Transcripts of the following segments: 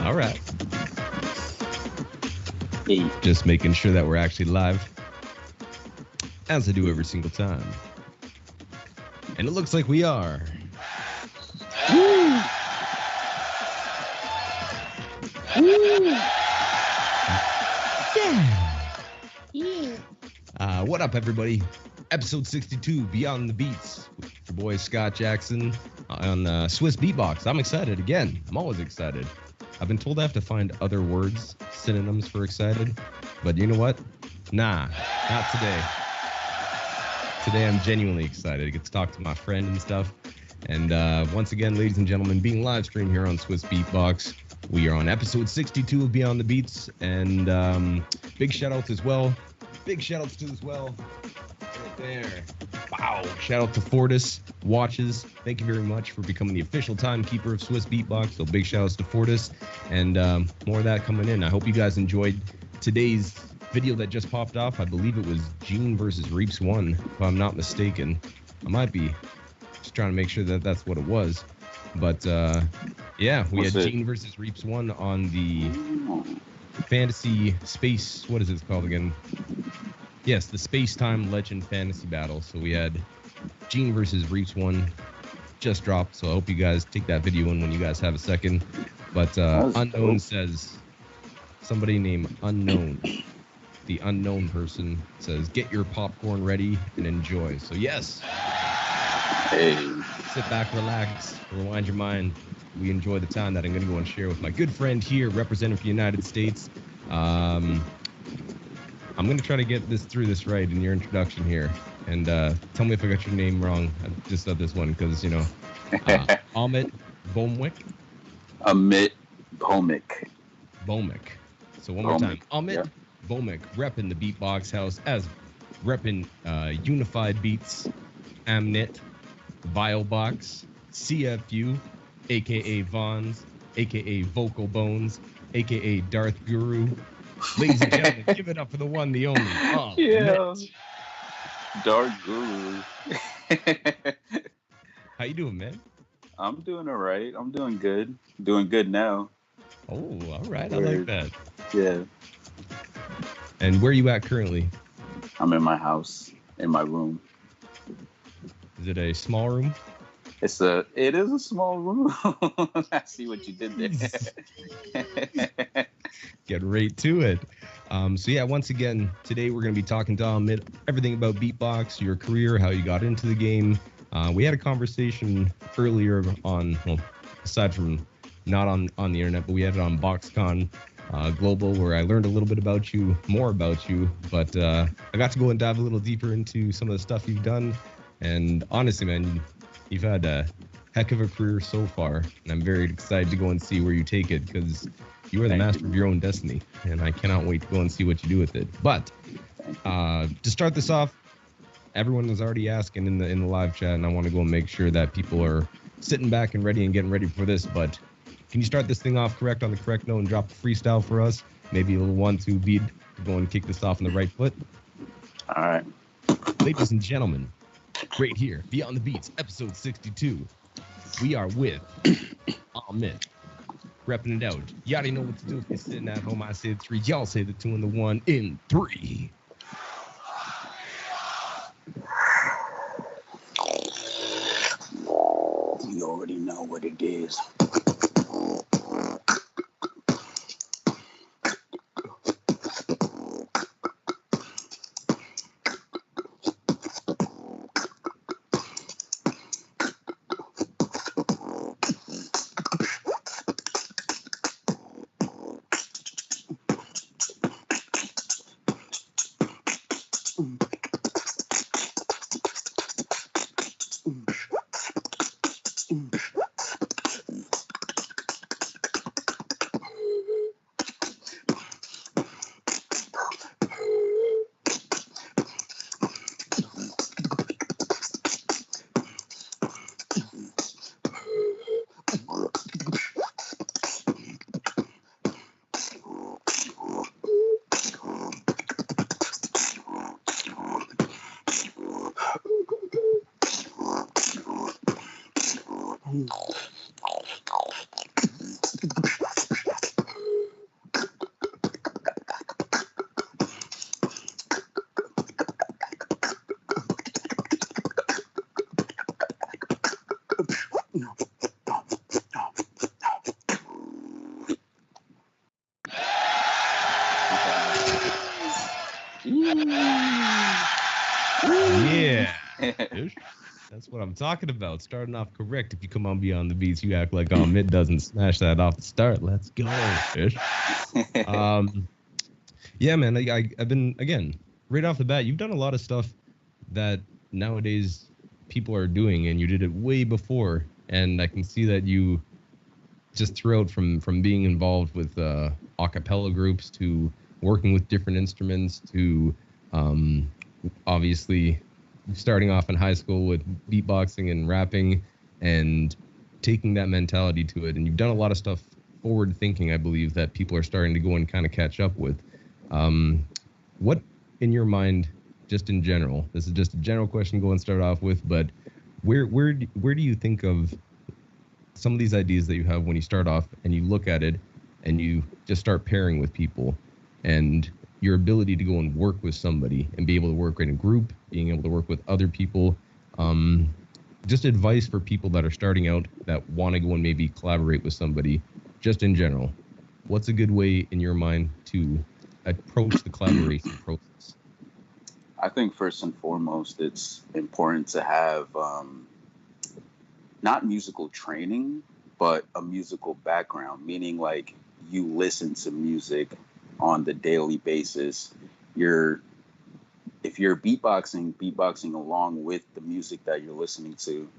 All right. Hey. Just making sure that we're actually live, as I do every single time. And it looks like we are. Woo. Woo. Yeah. What up, everybody? Episode 62, Beyond the Beats, with your boy Scott Jackson on Swiss Beatbox. I'm excited again. I'm always excited. I've been told I have to find other words, synonyms for excited, but you know what? Nah, not today. Today I'm genuinely excited. I get to talk to my friend and stuff. And once again, ladies and gentlemen, being live streamed here on Swiss Beatbox, we are on episode 62 of Beyond the Beats, and big shout outs as well. Big shout outs as well. Right there. Wow. Shout out to Fortis Watches. Thank you very much for becoming the official timekeeper of Swiss Beatbox. So big shout outs to Fortis, and more of that coming in. I hope you guys enjoyed today's video that just popped off. I believe it was Gene versus Reaps 1, if I'm not mistaken. I might be just trying to make sure that that's what it was. But yeah, we had Gene versus Reaps 1 on the Fantasy Space, what is it called again? Yes, the Space Time Legend Fantasy Battle. So we had Gene versus Reaps 1 just dropped. So I hope you guys take that video in when you guys have a second. But Unknown says, somebody named Unknown, the unknown person says, get your popcorn ready and enjoy. So yes. Hey. Sit back, relax, rewind your mind. We enjoy the time that I'm going to go and share with my good friend here, representing for the United States. I'm going to try to get through this right in your introduction here. And tell me if I got your name wrong. I just said this one because, you know, Amit Bomwick. Amit Bomwick. Bomwick. So one more time. Amit yeah. Bomwick, repping the Beatbox House, as repping Unified Beats, Amnit, Vilebox, CFU, a.k.a. Vons, a.k.a. Vocal Bones, a.k.a. Darth Guru. Ladies and gentlemen, give it up for the one, the only. Yeah. Darth Guru. How you doing, man? I'm doing all right. I'm doing good. Doing good now. Oh, all right. I like that. Yeah. And where are you at currently? I'm in my house, in my room. Is it a small room? It is a small room. I see what you did there. Get right to it. So yeah, once again, today we're going to be talking to Amit, everything about beatbox, your career, how you got into the game. We had a conversation earlier on, well, aside from not on the internet, but we had it on BoxCon Global, where I learned a little bit about you, more about you, but I got to go and dive a little deeper into some of the stuff you've done. And honestly, man, you've had a heck of a career so far, and I'm very excited to go and see where you take it, because you are the master of your own destiny, and I cannot wait to go and see what you do with it. But to start this off, everyone was already asking in the live chat, and I want to go and make sure that people are sitting back and ready and getting ready for this. But can you start this thing off correct on the correct note and drop a freestyle for us? Maybe a little 1-2 beat to go and kick this off on the right foot. All right. Ladies and gentlemen, right here, Beyond the Beats, episode 62. We are with Amit, repping it out. You already know what to do if you're sitting at home. I say the 3, y'all say the 2 and the 1 in 3. You already know what it is. Yeah. That's what I'm talking about. Starting off correct. If you come on Beyond the Beats, you act like Amit doesn't smash that off the start. Let's go. Yeah, man. I've been, again, right off the bat, you've done a lot of stuff that nowadays people are doing, and you did it way before. And I can see that you just throughout from being involved with a cappella groups to working with different instruments to obviously starting off in high school with beatboxing and rapping and taking that mentality to it. And you've done a lot of stuff forward thinking, I believe, that people are starting to go and kind of catch up with. What in your mind, just in general, this is just a general question go and start off with, but where do you think of some of these ideas that you have when you start off and you look at it and you just start pairing with people, and your ability to go and work with somebody and be able to work in a group, being able to work with other people, just advice for people that are starting out that want to go and maybe collaborate with somebody, just in general. What's a good way in your mind to approach the collaboration process? I think first and foremost, it's important to have not musical training, but a musical background, meaning like you listen to music on the daily basis. If you're beatboxing along with the music that you're listening to,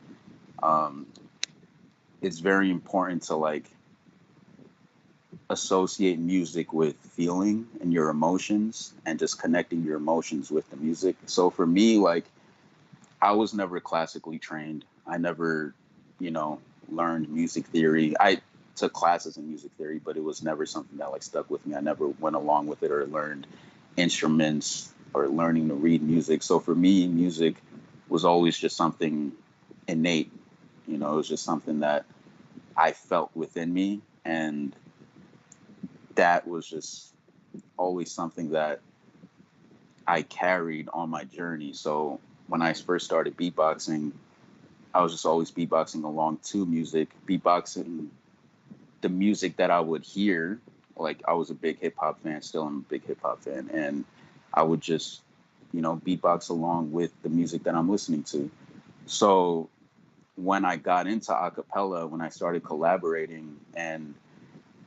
it's very important to like associate music with feeling and your emotions and just connecting your emotions with the music. So for me, like, I was never classically trained. I never, learned music theory. I took classes in music theory, but it was never something that like stuck with me. I never went along with it or learned instruments or learning to read music. So for me, music was always just something innate. It was just something that I felt within me, and that was just always something that I carried on my journey. So when I first started beatboxing, I was just always beatboxing along to music, beatboxing the music that I would hear. Like, I was a big hip hop fan, still I'm a big hip hop fan, and I would just, beatbox along with the music that I'm listening to. So when I got into a cappella, when I started collaborating, and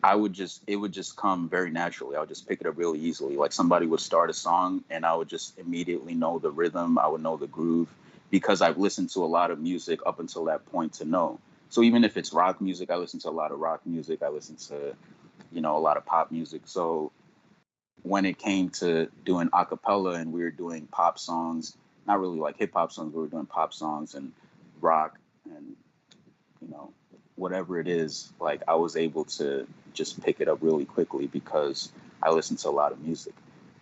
it would just come very naturally. I would just pick it up really easily. Like, somebody would start a song and I would just immediately know the rhythm. I would know the groove because I've listened to a lot of music up until that point to know. So even if it's rock music, I listen to a lot of rock music. I listen to, a lot of pop music. So when it came to doing a cappella and we were doing pop songs, not really like hip hop songs, we were doing pop songs and rock and, whatever it is, like, I was able to just pick it up really quickly because I listen to a lot of music.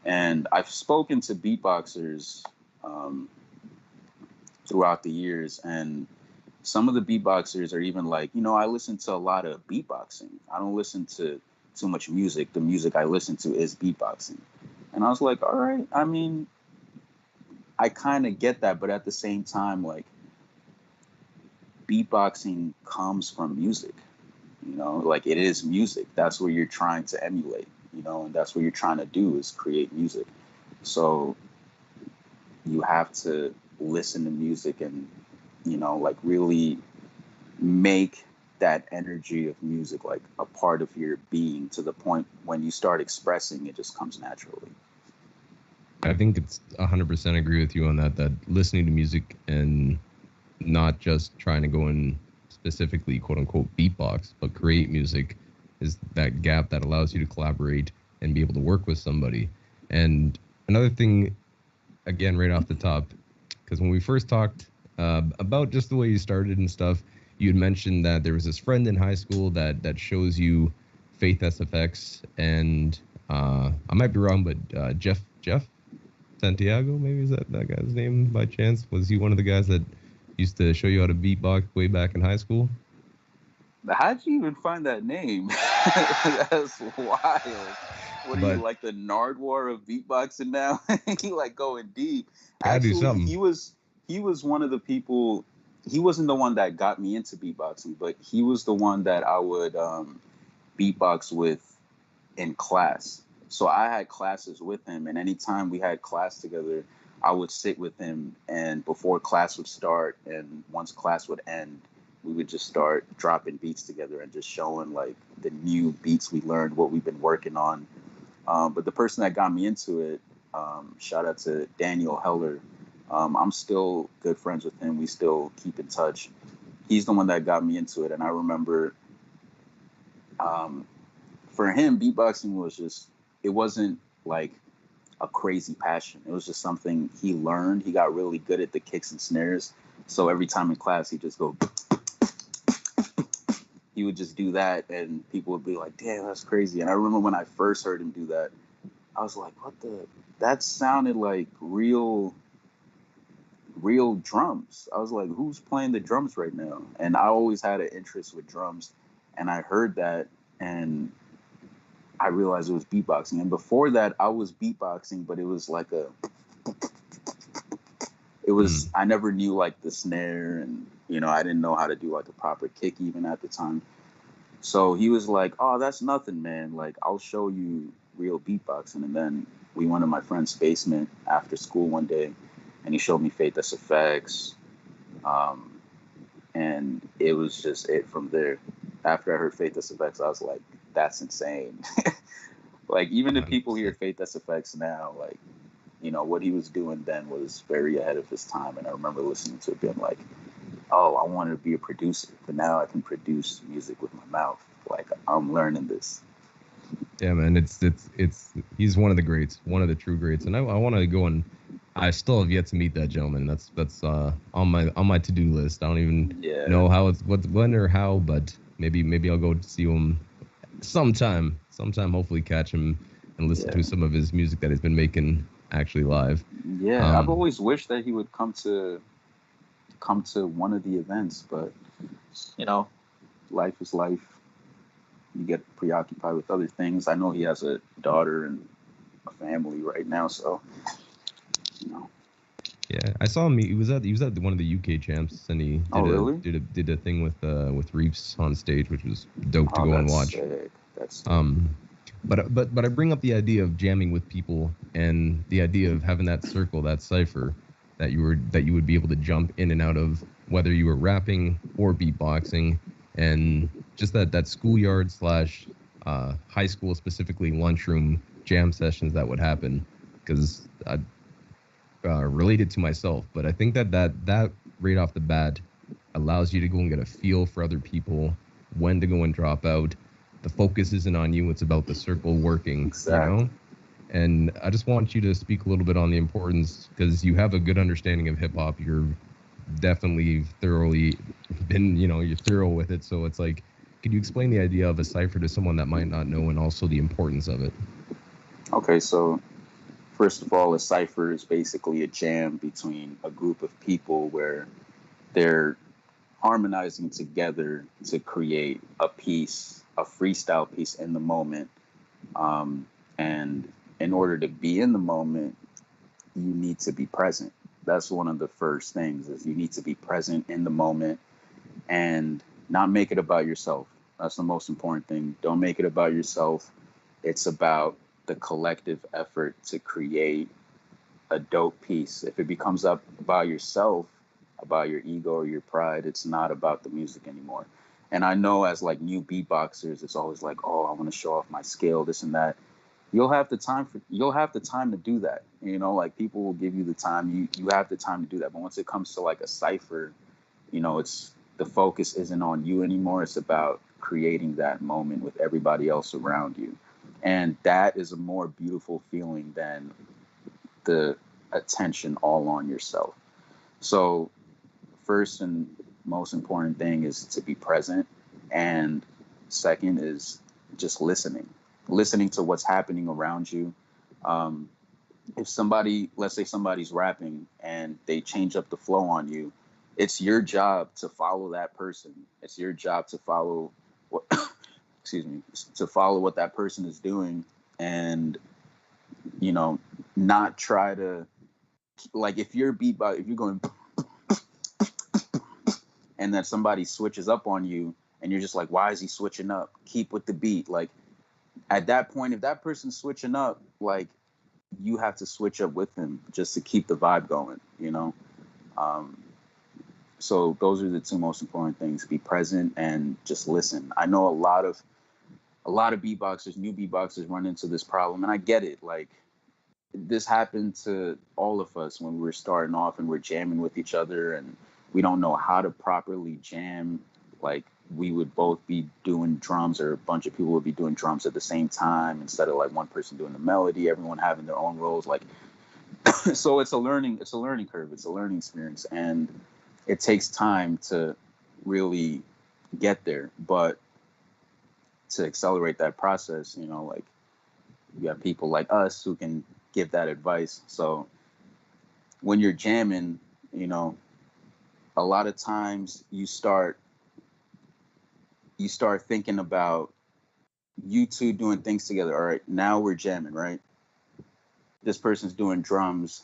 And I've spoken to beatboxers throughout the years, and some of the beatboxers are even like, I listen to a lot of beatboxing. I don't listen to too much music. The music I listen to is beatboxing. And I was like, all right, I mean, I kind of get that, but at the same time, like, beatboxing comes from music, like, it is music. That's what you're trying to emulate, and that's what you're trying to do is create music. So you have to listen to music and, like, really make that energy of music like a part of your being, to the point when you start expressing, it just comes naturally. I think it's 100% agree with you on that listening to music and not just trying to go and specifically quote unquote beatbox, but create music is that gap that allows you to collaborate and be able to work with somebody. And another thing, again, right off the top, because when we first talked about just the way you started and stuff, you had mentioned that there was this friend in high school that shows you Faith SFX, and I might be wrong, but Jeff Santiago, maybe is that guy's name by chance? Was he one of the guys that used to show you how to beatbox way back in high school? How'd you even find that name? That's wild. What are you, like the Nardwar of beatboxing now? You like going deep. Actually, he was one of the people. He wasn't the one that got me into beatboxing, but he was the one that I would beatbox with in class. So I had classes with him, and anytime we had class together, I would sit with him, and before class would start and once class would end, we would just start dropping beats together and just showing like the new beats we learned, what we've been working on. But the person that got me into it, shout out to Daniel Heller. I'm still good friends with him. We still keep in touch. He's the one that got me into it. And I remember for him, beatboxing was just, it wasn't like a crazy passion. It was just something he learned. He got really good at the kicks and snares. So every time in class, he'd just go, he would just do that. And people would be like, damn, that's crazy. And I remember when I first heard him do that, I was like, what the, that sounded like real drums. I was like, who's playing the drums right now? And I always had an interest with drums. And I heard that and I realized it was beatboxing. And before that, I was beatboxing, but it was like I never knew like the snare, and, you know, I didn't know how to do like a proper kick even at the time. So he was like, oh, that's nothing, man. Like, I'll show you real beatboxing. And then we went to my friend's basement after school one day, and he showed me Faith SFX. And it was just it from there. After I heard Faith SFX, I was like, that's insane. Like, even if people hear Faith SFX now, like, you know, what he was doing then was very ahead of his time. And I remember listening to it being like, oh, I wanted to be a producer, but now I can produce music with my mouth. Like, I'm learning this. Yeah, man, it's he's one of the greats, one of the true greats. And I want to go and I still have yet to meet that gentleman. That's on my to-do list. I don't even know how when or how, but maybe I'll go see him sometime, hopefully catch him and listen to some of his music that he's been making actually live. Yeah, I've always wished that he would come to one of the events, but, you know, life is life. You get preoccupied with other things. I know he has a daughter and a family right now, so, you know. Yeah, I saw him. He was at one of the UK champs, and he did a thing with Reefs on stage, which was dope to go and watch. Sick. That's sick. But I bring up the idea of jamming with people and the idea of having that circle, that cypher, that you would be able to jump in and out of, whether you were rapping or beatboxing, and just that schoolyard / high school, specifically lunchroom jam sessions that would happen, because I related to myself. But I think that right off the bat allows you to go and get a feel for other people, when to go and drop out. The focus isn't on you, it's about the circle working. Exactly. You know? And I just want you to speak a little bit on the importance, because you have a good understanding of hip hop. You're definitely thoroughly been, you know, you're thorough with it. So it's like, could you explain the idea of a cipher to someone that might not know, and also the importance of it? Okay, so first of all, a cipher is basically a jam between a group of people where they're harmonizing together to create a piece, a freestyle piece in the moment. And in order to be in the moment, you need to be present. That's one of the first things, is you need to be present in the moment and not make it about yourself. That's the most important thing. Don't make it about yourself. It's about the collective effort to create a dope piece. If it becomes up about yourself, about your ego or your pride, it's not about the music anymore. And I know as like new beatboxers, it's always like, oh, I want to show off my skill, this and that. You'll have the time to do that. You know, like, people will give you the time. You have the time to do that. But once it comes to like a cipher, you know, it's the focus isn't on you anymore. It's about creating that moment with everybody else around you. And that is a more beautiful feeling than the attention all on yourself. So first and most important thing is to be present. And second is just listening to what's happening around you. If somebody, let's say somebody's rapping and they change up the flow on you, it's your job to follow that person. It's your job to follow what, to follow what that person is doing, and, you know, not try to, like, if you're going and then somebody switches up on you and you're just like, why is he switching up? Keep with the beat. Like, at that point, if that person's switching up, like, you have to switch up with him just to keep the vibe going, you know? Um, so those are the two most important things: be present and just listen. I know a lot of beatboxers, new beatboxers, run into this problem, and I get it. Like, this happened to all of us when we were starting off and we're jamming with each other, and we don't know how to properly jam. Like, we would both be doing drums, or a bunch of people would be doing drums at the same time instead of like one person doing the melody, everyone having their own roles. Like, so it's a learning curve, it's a learning experience, and it takes time to really get there. But to accelerate that process, you know, like, you have people like us who can give that advice. So when you're jamming, you know, a lot of times you start thinking about you two doing things together. All right, now we're jamming, right? This person's doing drums,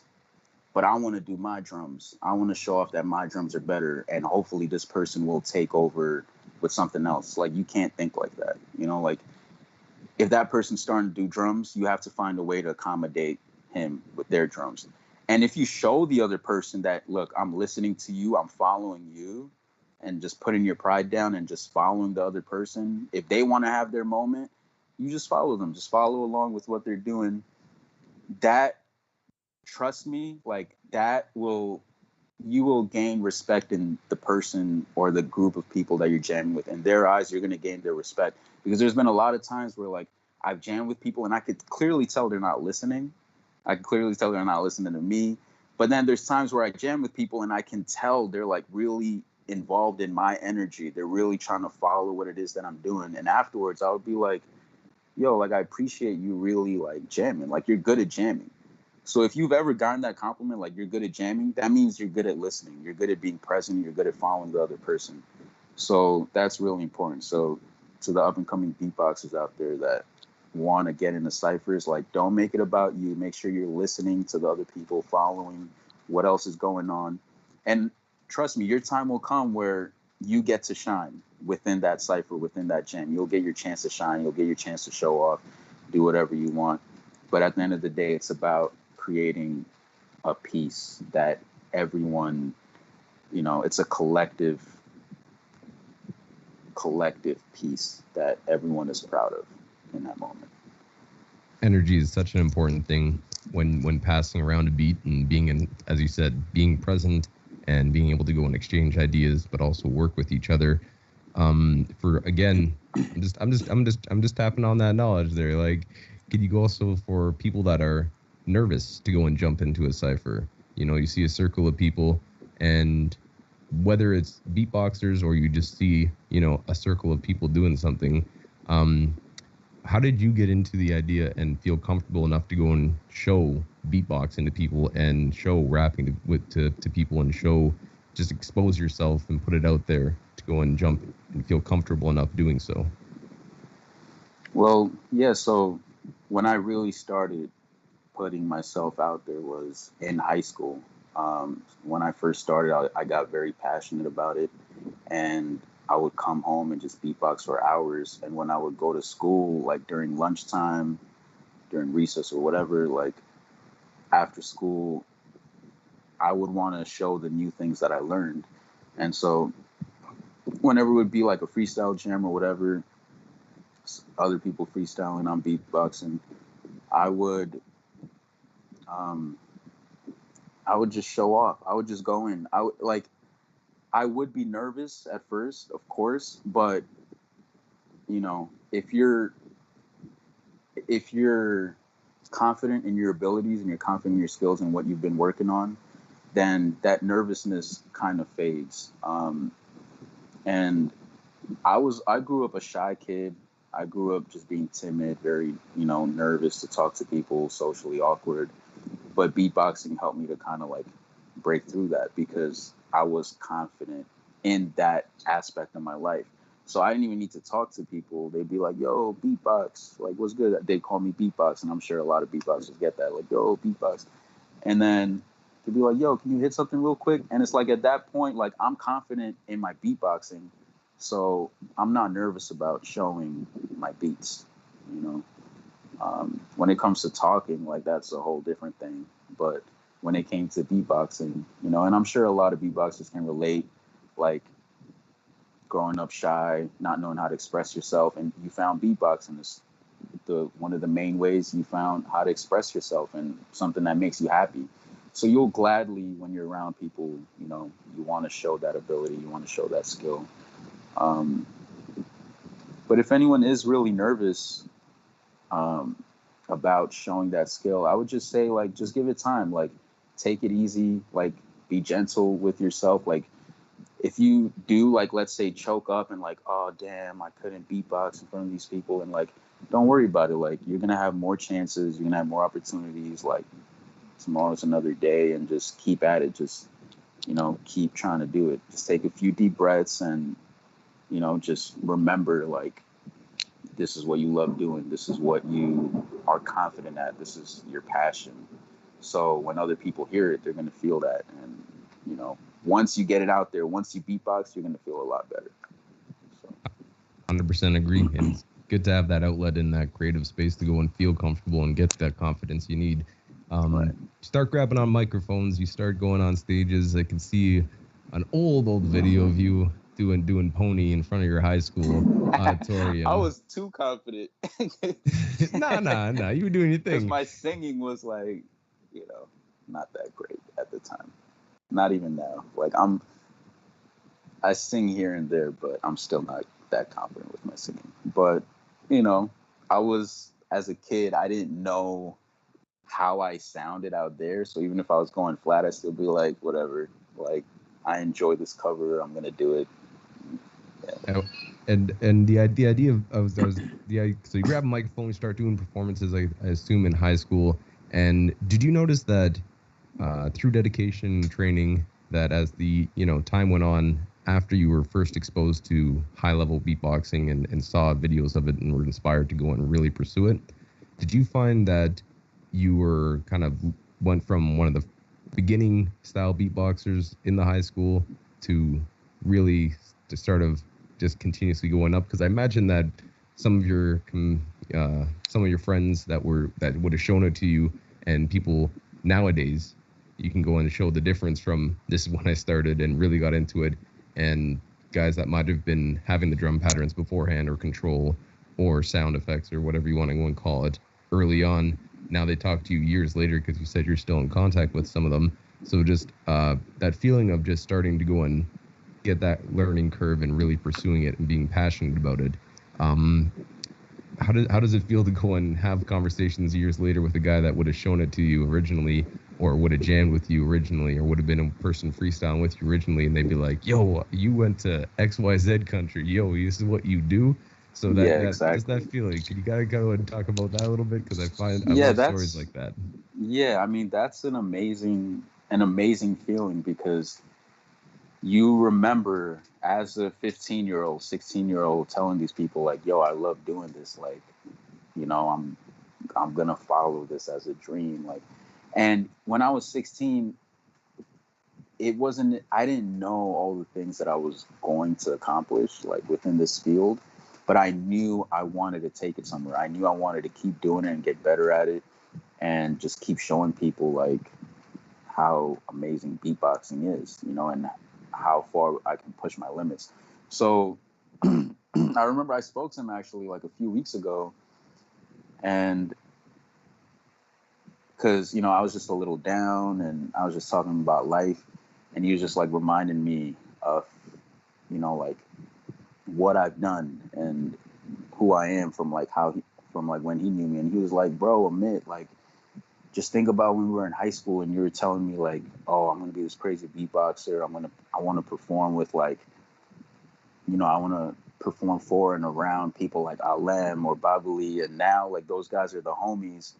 but I want to do my drums. I want to show off that my drums are better, and hopefully this person will take over with something else. Like, you can't think like that, you know? Like, if that person's starting to do drums, you have to find a way to accommodate him with their drums. And if you show the other person that, look, I'm listening to you, I'm following you, and just putting your pride down and just following the other person, if they want to have their moment, you just follow them. Just follow along with what they're doing. That, trust me, like, you will gain respect in the person or the group of people that you're jamming with. In their eyes, you're going to gain their respect. Because there's been a lot of times where, like, I've jammed with people and I could clearly tell they're not listening. I can clearly tell they're not listening to me. But then there's times where I jam with people and I can tell they're, like, really involved in my energy. They're really trying to follow what it is that I'm doing. And afterwards, I would be like, yo, like, I appreciate you really, like, jamming. Like, you're good at jamming. So if you've ever gotten that compliment, like, you're good at jamming, that means you're good at listening. You're good at being present. You're good at following the other person. So that's really important. So to the up and coming beatboxers out there that want to get into ciphers, like, don't make it about you. Make sure you're listening to the other people, following what else is going on. And trust me, your time will come where you get to shine within that cipher, within that jam. You'll get your chance to shine. You'll get your chance to show off, do whatever you want. But at the end of the day, it's about creating a piece that everyone, you know, it's a collective piece that everyone is proud of in that moment. Energy is such an important thing when passing around a beat, and being in, as you said, being present and being able to go and exchange ideas, but also work with each other. For again, I'm just tapping on that knowledge there. Like, could you go also for people that are nervous to go and jump into a cipher? You know, you see a circle of people, and whether it's beatboxers or you just see, you know, a circle of people doing something, how did you get into the idea and feel comfortable enough to go and show beatboxing to people and show rapping to people and show, just expose yourself and put it out there to go and jump and feel comfortable enough doing so? Well, yeah, so when I really started putting myself out there was in high school. When I first started, I got very passionate about it, and I would come home and just beatbox for hours. And when I would go to school, like during lunchtime, during recess or whatever, like after school, I would want to show the new things that I learned. And so whenever it would be like a freestyle jam or whatever, other people freestyling, I'm beatboxing, I would just show off. I would just go in. I would be nervous at first, of course, but you know, if you're confident in your abilities and you're confident in your skills and what you've been working on, then that nervousness kind of fades. And I grew up a shy kid. I grew up just being timid, very, you know, nervous to talk to people, socially awkward. But beatboxing helped me to kind of like break through that, because I was confident in that aspect of my life. So I didn't even need to talk to people. They'd be like, yo, beatbox, like, what's good? They'd call me beatbox, and I'm sure a lot of beatboxers get that, like, yo, beatbox. And then they'd be like, yo, can you hit something real quick? And it's like, at that point, like, I'm confident in my beatboxing, so I'm not nervous about showing my beats, you know? When it comes to talking, like that's a whole different thing. But when it came to beatboxing, you know, and I'm sure a lot of beatboxers can relate, like growing up shy, not knowing how to express yourself, and you found beatboxing is the one of the main ways you found how to express yourself and something that makes you happy. So you'll gladly, when you're around people, you know, you want to show that ability, you want to show that skill. Um, but if anyone is really nervous um, about showing that skill, I would just say, like, just give it time. Like, take it easy. Like, be gentle with yourself. Like, if you do, like, let's say choke up and like, oh damn, I couldn't beatbox in front of these people, and like, don't worry about it. Like, you're gonna have more chances, you're gonna have more opportunities. Like, tomorrow's another day, and just keep at it. Just, you know, keep trying to do it. Just take a few deep breaths, and, you know, just remember, like, this is what you love doing, this is what you are confident at, this is your passion. So when other people hear it, they're gonna feel that. And, you know, once you get it out there, once you beatbox, you're gonna feel a lot better. So. 100% agree. And it's good to have that outlet in that creative space to go and feel comfortable and get that confidence you need. Right. Start grabbing on microphones, you start going on stages. I can see an old video of you doing pony in front of your high school auditorium. I was too confident. Nah. You were doing your Because thing. my singing was like, you know, not that great at the time. Not even now. Like, I sing here and there, but I'm still not that confident with my singing. But, you know, as a kid, I didn't know how I sounded out there. So even if I was going flat, I'd still be like, whatever. Like, I enjoy this cover, I'm gonna do it. Yeah. And the idea of so you grab a microphone, you start doing performances, I assume in high school. And did you notice that through dedication training, that as the time went on, after you were first exposed to high level beatboxing and saw videos of it and were inspired to go and really pursue it, did you find that you were kind of went from one of the beginning style beatboxers in the high school to really to sort of just continuously going up? Because I imagine that some of your friends that would have shown it to you, and people nowadays, you can go and show the difference from this is when I started and really got into it, and guys that might have been having the drum patterns beforehand or control or sound effects or whatever you want to go and call it early on. Now they talk to you years later because you said you're still in contact with some of them. So just that feeling of just starting to go and get that learning curve and really pursuing it and being passionate about it. How does it feel to go and have conversations years later with a guy that would have shown it to you originally, or would have jammed with you originally, or would have been a person freestyling with you originally, and they'd be like, yo, you went to XYZ country, yo, this is what you do? So Exactly. just that feeling. Can you gotta go and talk about that a little bit? Because I Yeah, love stories like that. Yeah, I mean, that's an amazing feeling, because you remember as a 15-year-old, 16-year-old telling these people like, yo, I love doing this. Like, you know, I'm going to follow this as a dream. Like, and when I was 16, I didn't know all the things that I was going to accomplish, like, within this field, but I knew I wanted to take it somewhere. I knew I wanted to keep doing it and get better at it, and just keep showing people like how amazing beatboxing is, you know, and how far I can push my limits. So I remember I spoke to him actually like a few weeks ago, and because, you know, I was just a little down and I was just talking about life, and he was just like reminding me of, you know, like what I've done and who I am from like from like when he knew me. And he was like, bro, Amit, like, just think about when we were in high school and you were telling me like, oh, I'm going to be this crazy beatboxer. I want to perform with like, you know, I want to perform for and around people like Alem or Babuli. And now like those guys are the homies.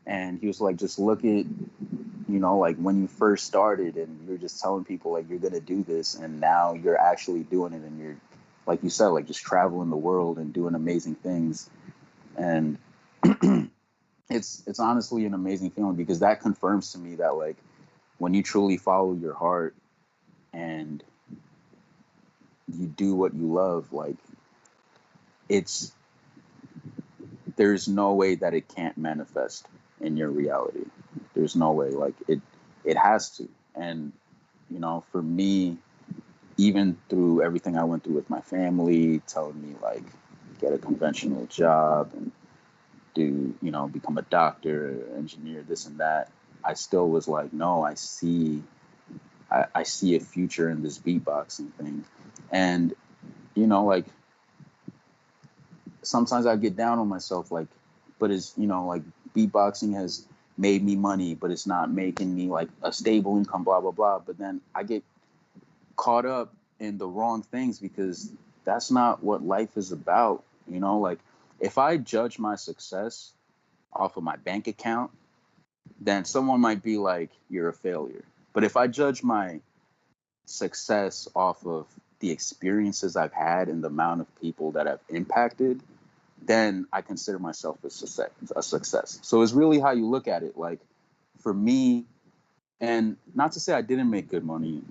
And he was like, just look at, you know, like when you first started and you're just telling people like you're going to do this, and now you're actually doing it, and you're, like you said, like just traveling the world and doing amazing things. And it's honestly an amazing feeling, because that confirms to me that like when you truly follow your heart and you do what you love, like it's there's no way that it can't manifest in your reality. There's no way. Like it has to. And you know, for me, even through everything I went through with my family, telling me like get a conventional job and do, you know, become a doctor, engineer, this and that, I still was like, no, I see a future in this beatboxing thing. And, you know, like sometimes I get down on myself, like, but it's, you know, like beatboxing has made me money, but it's not making me like a stable income, blah, blah, blah. But then I get caught up in the wrong things because that's not what life is about. You know, like if I judge my success off of my bank account, then someone might be like, you're a failure. But if I judge my success off of the experiences I've had and the amount of people that I've impacted, then I consider myself a success. So it's really how you look at it. Like for me, and not to say I didn't make good money,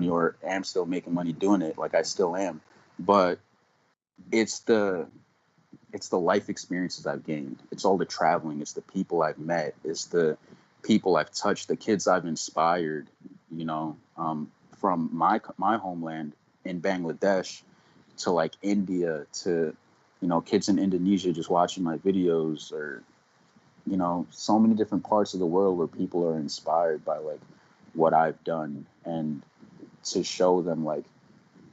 or am still making money doing it, like I still am, but it's the life experiences I've gained. It's all the traveling. It's the people I've met. It's the people I've touched, the kids I've inspired, you know, from my homeland in Bangladesh to like India to, you know, kids in Indonesia just watching my videos, or, you know, so many different parts of the world where people are inspired by like what I've done, and to show them like,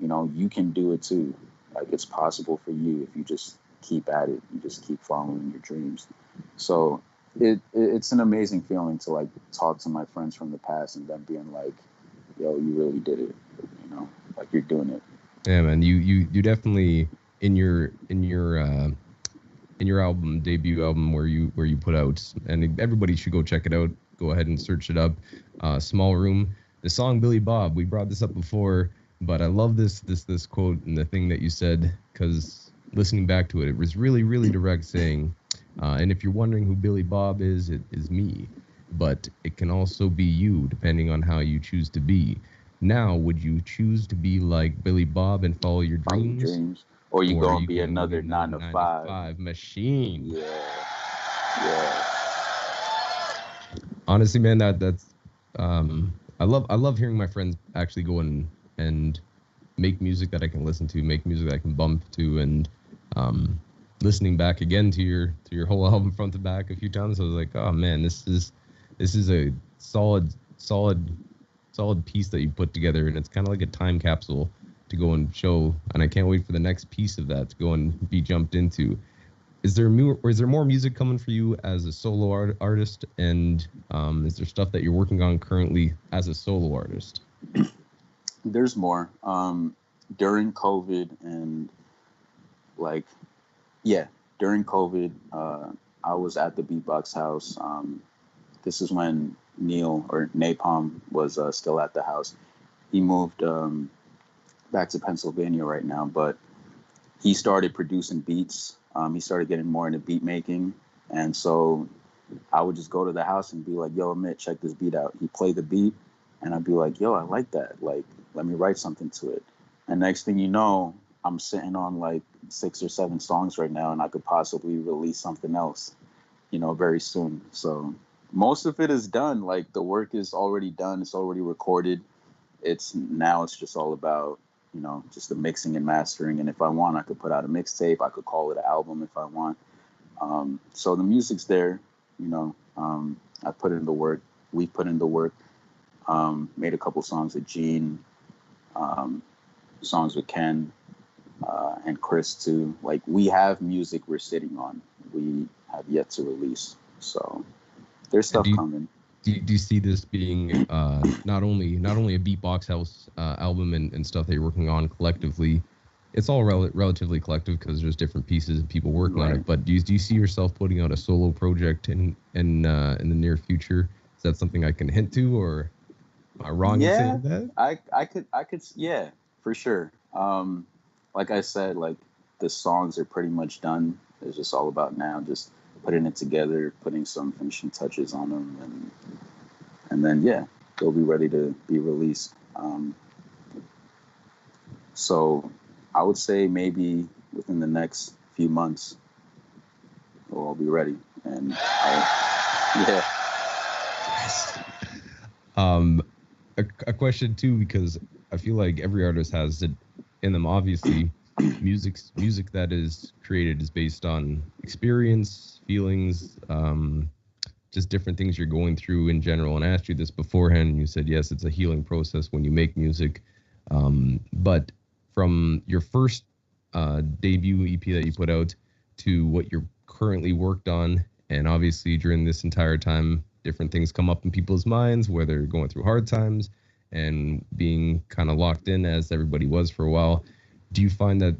you know, you can do it too. Like it's possible for you if you just keep at it. You just keep following your dreams. So it's an amazing feeling to like talk to my friends from the past and them being like, yo, you really did it. You know, like you're doing it. Yeah, man. You definitely in your album, debut album, where you put out, and everybody should go check it out. Go ahead and search it up. Small Room. The song Billy Bob. We brought this up before, but I love this quote and the thing that you said, because listening back to it, it was really, really direct, saying, and if you're wondering who Billy Bob is, it is me, but it can also be you, depending on how you choose to be. Now, would you choose to be like Billy Bob and follow your dreams? Or you Or go are and you be going to another be nine another to 9 to five. 5 machine? Yeah. Honestly, man, that's I love hearing my friends actually go and make music that I can listen to, make music that I can bump to, and listening back again to your whole album front to back a few times, I was like, oh man, this is a solid piece that you put together, and it's kind of like a time capsule to go and show, and I can't wait for the next piece of that to go and be jumped into. Is there more music coming for you as a solo artist, and is there stuff that you're working on currently as a solo artist? There's more. During COVID and like, yeah, during COVID, I was at the Beatbox House. This is when Neil, or Napalm, was still at the house. He moved back to Pennsylvania right now, but he started producing beats. He started getting more into beat making. And so I would just go to the house and be like, yo, Amit, check this beat out. He'd play the beat, and I'd be like, yo, I like that. Like, let me write something to it. And next thing you know, I'm sitting on like 6 or 7 songs right now, and I could possibly release something else, you know, very soon. So most of it is done. Like the work is already done. It's already recorded. It's just all about, you know, just the mixing and mastering. And if I want, I could put out a mixtape. I could call it an album if I want. So the music's there, you know. I put in the work. We put in the work. Made a couple songs with Gene, songs with Ken, and Chris too. Like we have music we're sitting on. We have yet to release. So there's stuff coming. Do you see this being not only a Beatbox House album and stuff that you're working on collectively? It's all relatively collective because there's different pieces and people working on it. But do you see yourself putting out a solo project in the near future? Is that something I can hint to, or am I wrong in saying that? I could, yeah, for sure. Like I said, like the songs are pretty much done. It's just all about now just putting it together, putting some finishing touches on them, and then yeah, they'll be ready to be released. So I would say maybe within the next few months. So I'll be ready. And yeah. Yes. A question too, because I feel like every artist has it in them. Obviously, music that is created is based on experience, feelings, just different things you're going through in general. And I asked you this beforehand, and you said yes, it's a healing process when you make music. But from your first debut EP that you put out to what you're currently worked on, and obviously during this entire time, different things come up in people's minds, where they're going through hard times and being kind of locked in as everybody was for a while. Do you find that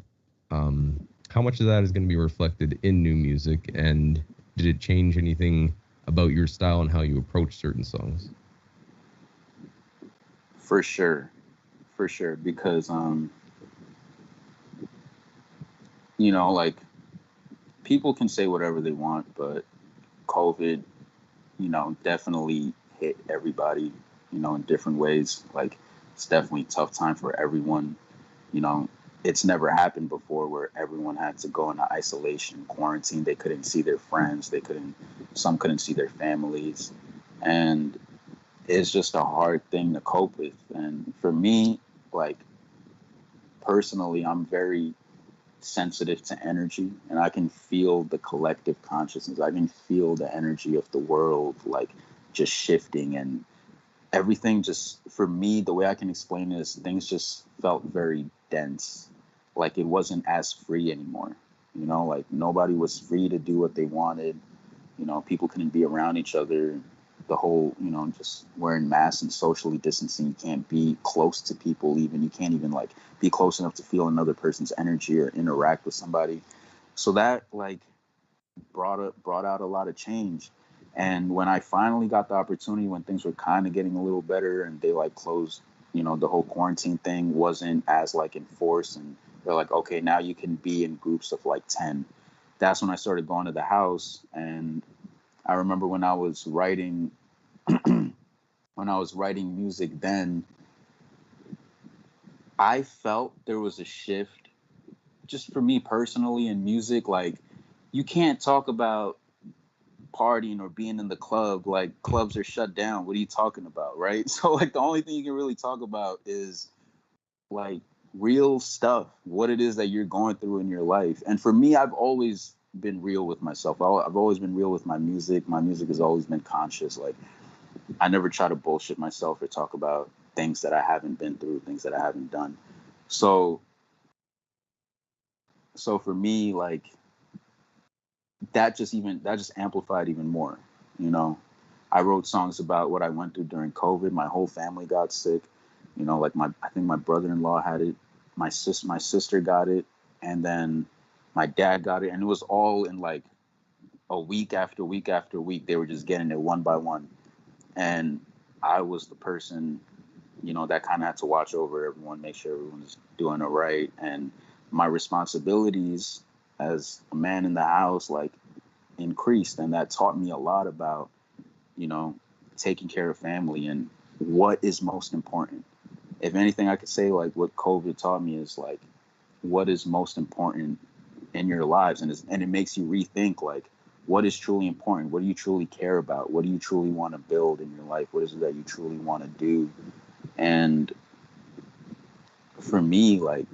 how much of that is going to be reflected in new music, and did it change anything about your style and how you approach certain songs? For sure. Because, like, people can say whatever they want, but COVID, definitely hit everybody, in different ways. Like, it's definitely a tough time for everyone. It's never happened before where everyone had to go into isolation, quarantine. They couldn't see their friends. Some couldn't see their families. And it's just a hard thing to cope with. And for me, like, personally, I'm very sensitive to energy, and I can feel the collective consciousness. I can feel the energy of the world, like, just shifting, and everything just, for me, the way I can explain it is things just felt very dense. Like, it wasn't as free anymore. Like, nobody was free to do what they wanted. People couldn't be around each other. The whole, just wearing masks and socially distancing, you can't be close to people even. You can't even, like, be close enough to feel another person's energy or interact with somebody. So that, like, brought out a lot of change. And when I finally got the opportunity, when things were kind of getting a little better and they, like, closed, the whole quarantine thing wasn't as, like, enforced, and they're like, okay, now you can be in groups of, like, 10. That's when I started going to the house. And I remember when I was writing music then, I felt there was a shift just for me personally in music. Like, you can't talk about partying or being in the club. Like, clubs are shut down. What are you talking about, right? So, like, the only thing you can really talk about is, like, real stuff, what it is that you're going through in your life. And for me, I've always been real with myself. I've always been real with my music. My music has always been conscious. Like, I never try to bullshit myself or talk about things that I haven't been through, things that I haven't done. So for me, like, that just amplified even more. I wrote songs about what I went through during COVID. My whole family got sick. Like, I think my brother-in-law had it. My sister got it, and then my dad got it, and it was all in, like, a week after week after week. They were just getting it one by one, and I was the person, that kind of had to watch over everyone, make sure everyone's doing it right. And my responsibilities as a man in the house, like, increased, and that taught me a lot about, taking care of family and what is most important. If anything, I could say, like, what COVID taught me is, like, what is most important in your lives, and it makes you rethink, like, what is truly important. What do you truly care about? What do you truly want to build in your life? What is it that you truly want to do? And for me, like,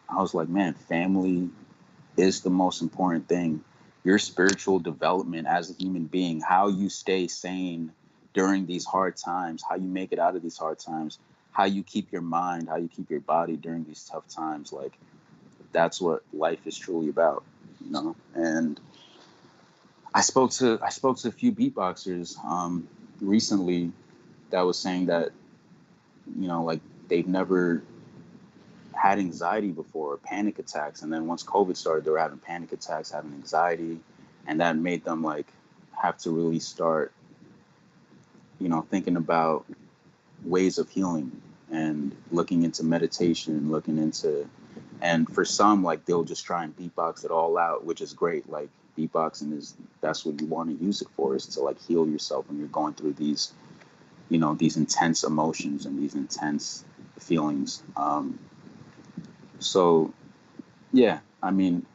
I was like, man, family is the most important thing. Your spiritual development as a human being, how you stay sane during these hard times, how you make it out of these hard times, how you keep your mind, how you keep your body during these tough times. Like, that's what life is truly about, And I spoke to a few beatboxers recently that was saying that, like, they've never had anxiety before, panic attacks, and then once COVID started, they were having panic attacks, having anxiety, and that made them, like, have to really start, thinking about ways of healing and looking into meditation, and for some, like, they'll just try and beatbox it all out, which is great. Like, beatboxing that's what you want to use it for, is to, like, heal yourself when you're going through these, these intense emotions and these intense feelings. So, yeah, I mean,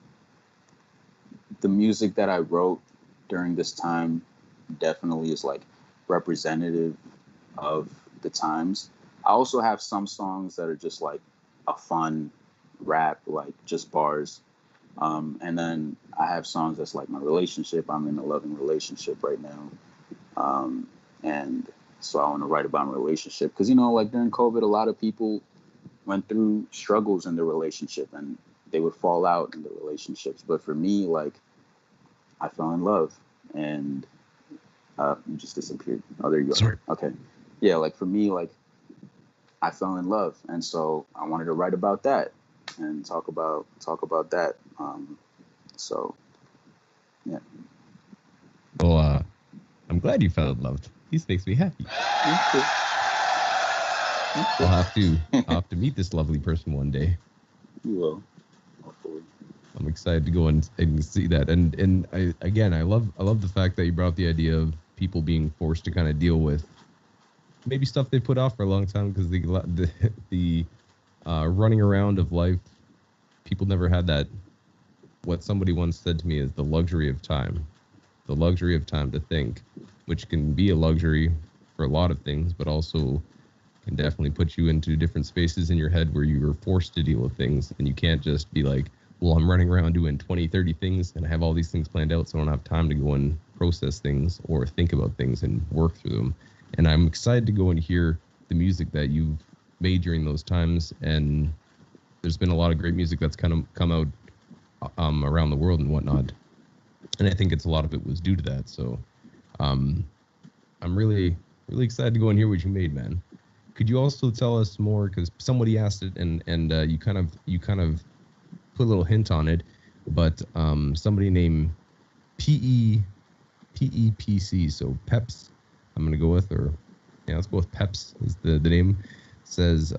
the music that I wrote during this time definitely is like representative of the times. I also have some songs that are just like a fun rap, like just bars. And then I have songs that's like my relationship. I'm in a loving relationship right now. And so I want to write about my relationship. Because, you know, like during COVID, a lot of people went through struggles in their relationship and they would fall out in their relationships. But for me, like, I fell in love and you just disappeared. Oh, there you go. Sorry. Okay. Yeah, like for me, like, I fell in love. And so I wanted to write about that and talk about that. So, yeah. Well, I'm glad you fell in love. This makes me happy. I'll have to meet this lovely person one day. You will. Hopefully. I'm excited to go and see that. And I love the fact that you brought up the idea of people being forced to kind of deal with maybe stuff they put off for a long time because the running around of life, people never had that. What somebody once said to me is the luxury of time to think, which can be a luxury for a lot of things, but also can definitely put you into different spaces in your head where you are forced to deal with things. And you can't just be like, well, I'm running around doing 20, 30 things and I have all these things planned out, so I don't have time to go and process things or think about things and work through them. And I'm excited to go and hear the music that you've made during those times. And there's been a lot of great music that's kind of come out around the world and whatnot. And I think a lot of it was due to that. So I'm really, really excited to go and hear what you made, man. Could you also tell us more, because somebody asked it and you kind of put a little hint on it, but somebody named PEPC, so Peps, I'm going to go with, or yeah, let's go with Peps is the name, says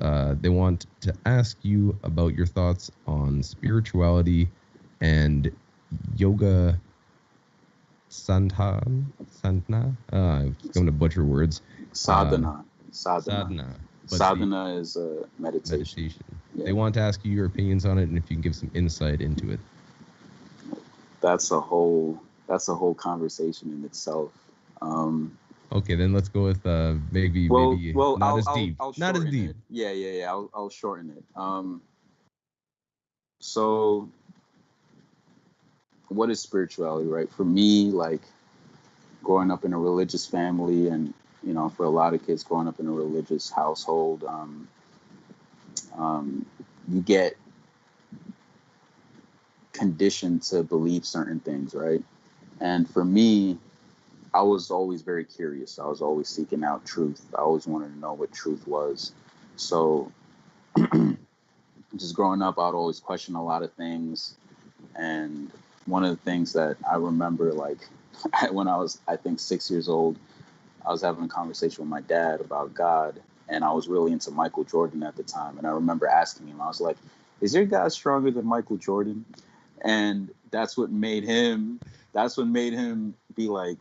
they want to ask you about your thoughts on spirituality and yoga sadhana. I'm going to butcher words. Sadhana. Sadhana Is a meditation. Yeah. They want to ask you your opinions on it and if you can give some insight into it. That's a whole conversation in itself. Okay, then let's go with maybe not as deep. Not as deep. Yeah. I'll shorten it. So what is spirituality, right? For me, like growing up in a religious family and, you know, for a lot of kids growing up in a religious household, you get conditioned to believe certain things, right? And for me, I was always very curious. I was always seeking out truth. I always wanted to know what truth was. So just growing up, I'd always question a lot of things. And one of the things that I remember, like when I was, I think 6 years old, I was having a conversation with my dad about God. And I was really into Michael Jordan at the time. And I remember asking him, I was like, is your God stronger than Michael Jordan? And that's what made him be like,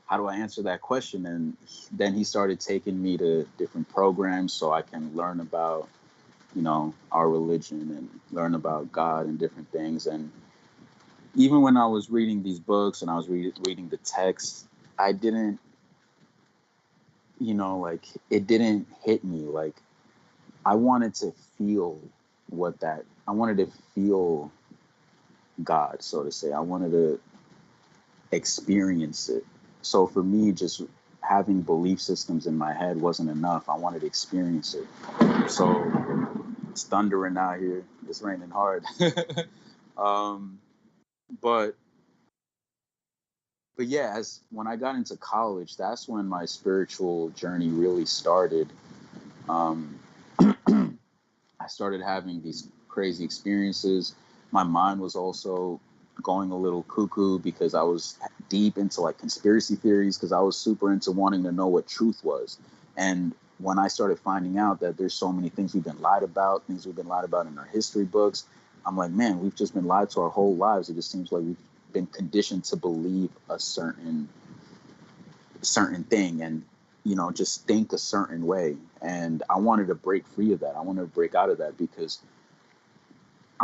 how do I answer that question? And then he started taking me to different programs so I can learn about, you know, our religion and learn about God and different things. And even when I was reading these books and I was reading the text, I didn't, you know, like it didn't hit me. Like I wanted to feel I wanted to feel God, so to say. I wanted to experience it. So for me, just having belief systems in my head wasn't enough. I wanted to experience it. So it's thundering out here. It's raining hard. But yeah, when I got into college, that's when my spiritual journey really started. I started having these crazy experiences. My mind was also going a little cuckoo because I was deep into like conspiracy theories because I was super into wanting to know what truth was. And when I started finding out that there's so many things we've been lied about in our history books, I'm like, man, we've just been lied to our whole lives. It just seems like we've been conditioned to believe a certain thing and, you know, just think a certain way. And I wanted to break free of that. I wanted to break out of that because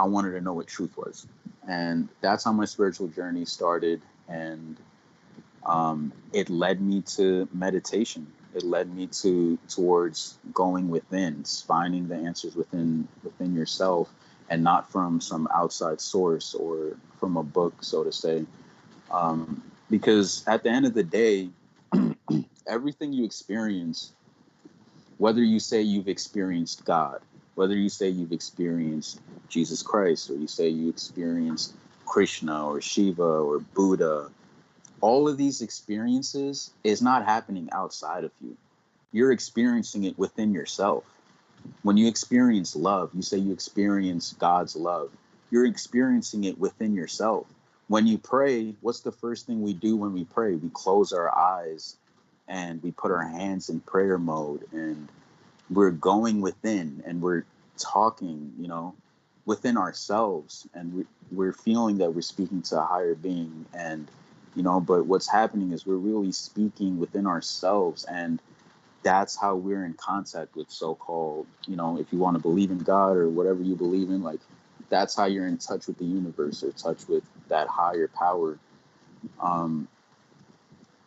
I wanted to know what truth was. And that's how my spiritual journey started. And it led me to meditation. It led me towards going within, finding the answers within yourself, and not from some outside source or from a book, so to say. Because at the end of the day, everything you experience, whether you say you've experienced God, whether you say you've experienced Jesus Christ, or you say you experienced Krishna or Shiva or Buddha, all of these experiences is not happening outside of you. You're experiencing it within yourself. When you experience love, you say you experience God's love. You're experiencing it within yourself. When you pray, what's the first thing we do when we pray? We close our eyes and we put our hands in prayer mode, and we're going within, and we're talking, within ourselves, and we're feeling that we're speaking to a higher being. And but what's happening is we're really speaking within ourselves, and that's how we're in contact with so-called, if you want to believe in God or whatever you believe in, like, that's how you're in touch with the universe, or touch with that higher power.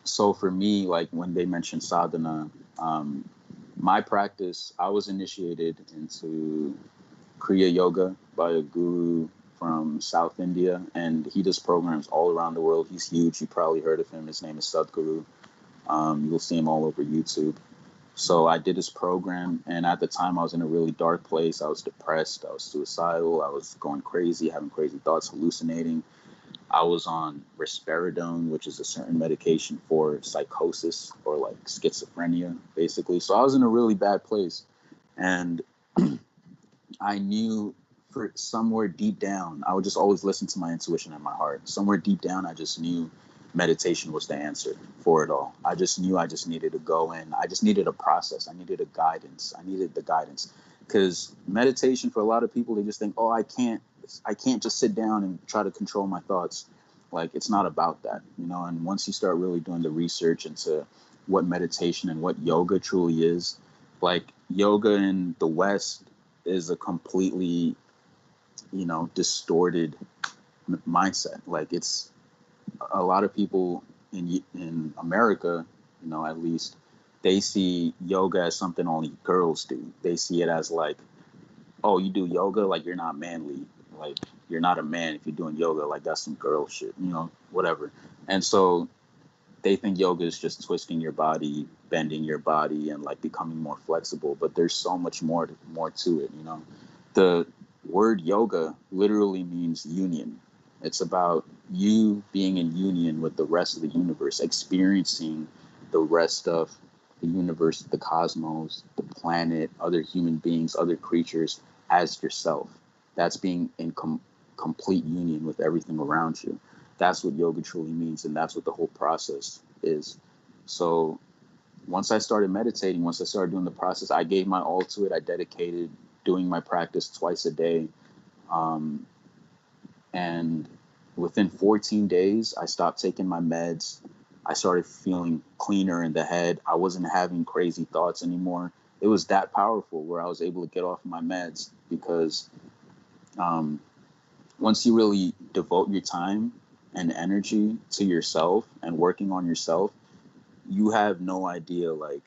So for me, like, when they mentioned sadhana, my practice, I was initiated into Kriya Yoga by a guru from South India, and he does programs all around the world. He's huge. You probably heard of him. His name is Sadhguru. You'll see him all over YouTube. So I did his program, and at the time I was in a really dark place. I was depressed. I was suicidal. I was going crazy, having crazy thoughts, hallucinating. I was on risperidone, which is a certain medication for psychosis, or like schizophrenia, basically. So I was in a really bad place. And I knew, for somewhere deep down, I would just always listen to my intuition and my heart. Somewhere deep down, I just knew meditation was the answer for it all. I just knew I just needed to go in. I just needed a process. I needed a guidance. I needed the guidance. Because meditation, for a lot of people, they just think, oh, I can't just sit down and try to control my thoughts. Like, it's not about that, and once you start really doing the research into what meditation and what yoga truly is, like, yoga in the West is a completely, distorted mindset. Like, it's a lot of people in America, at least, they see yoga as something only girls do. They see it as like, oh, you do yoga, like, you're not manly. Like, you're not a man if you're doing yoga. Like, that's some girl shit, whatever. And so they think yoga is just twisting your body, bending your body, and like becoming more flexible. But there's so much more to it. The word yoga literally means union. It's about you being in union with the rest of the universe, experiencing the rest of the universe, the cosmos, the planet, other human beings, other creatures as yourself. That's being in complete union with everything around you. That's what yoga truly means, and that's what the whole process is. So once I started meditating, once I started doing the process, I gave my all to it. I dedicated doing my practice twice a day. And within 14 days, I stopped taking my meds. I started feeling cleaner in the head. I wasn't having crazy thoughts anymore. It was that powerful, where I was able to get off my meds, because once you really devote your time and energy to yourself and working on yourself, you have no idea, like,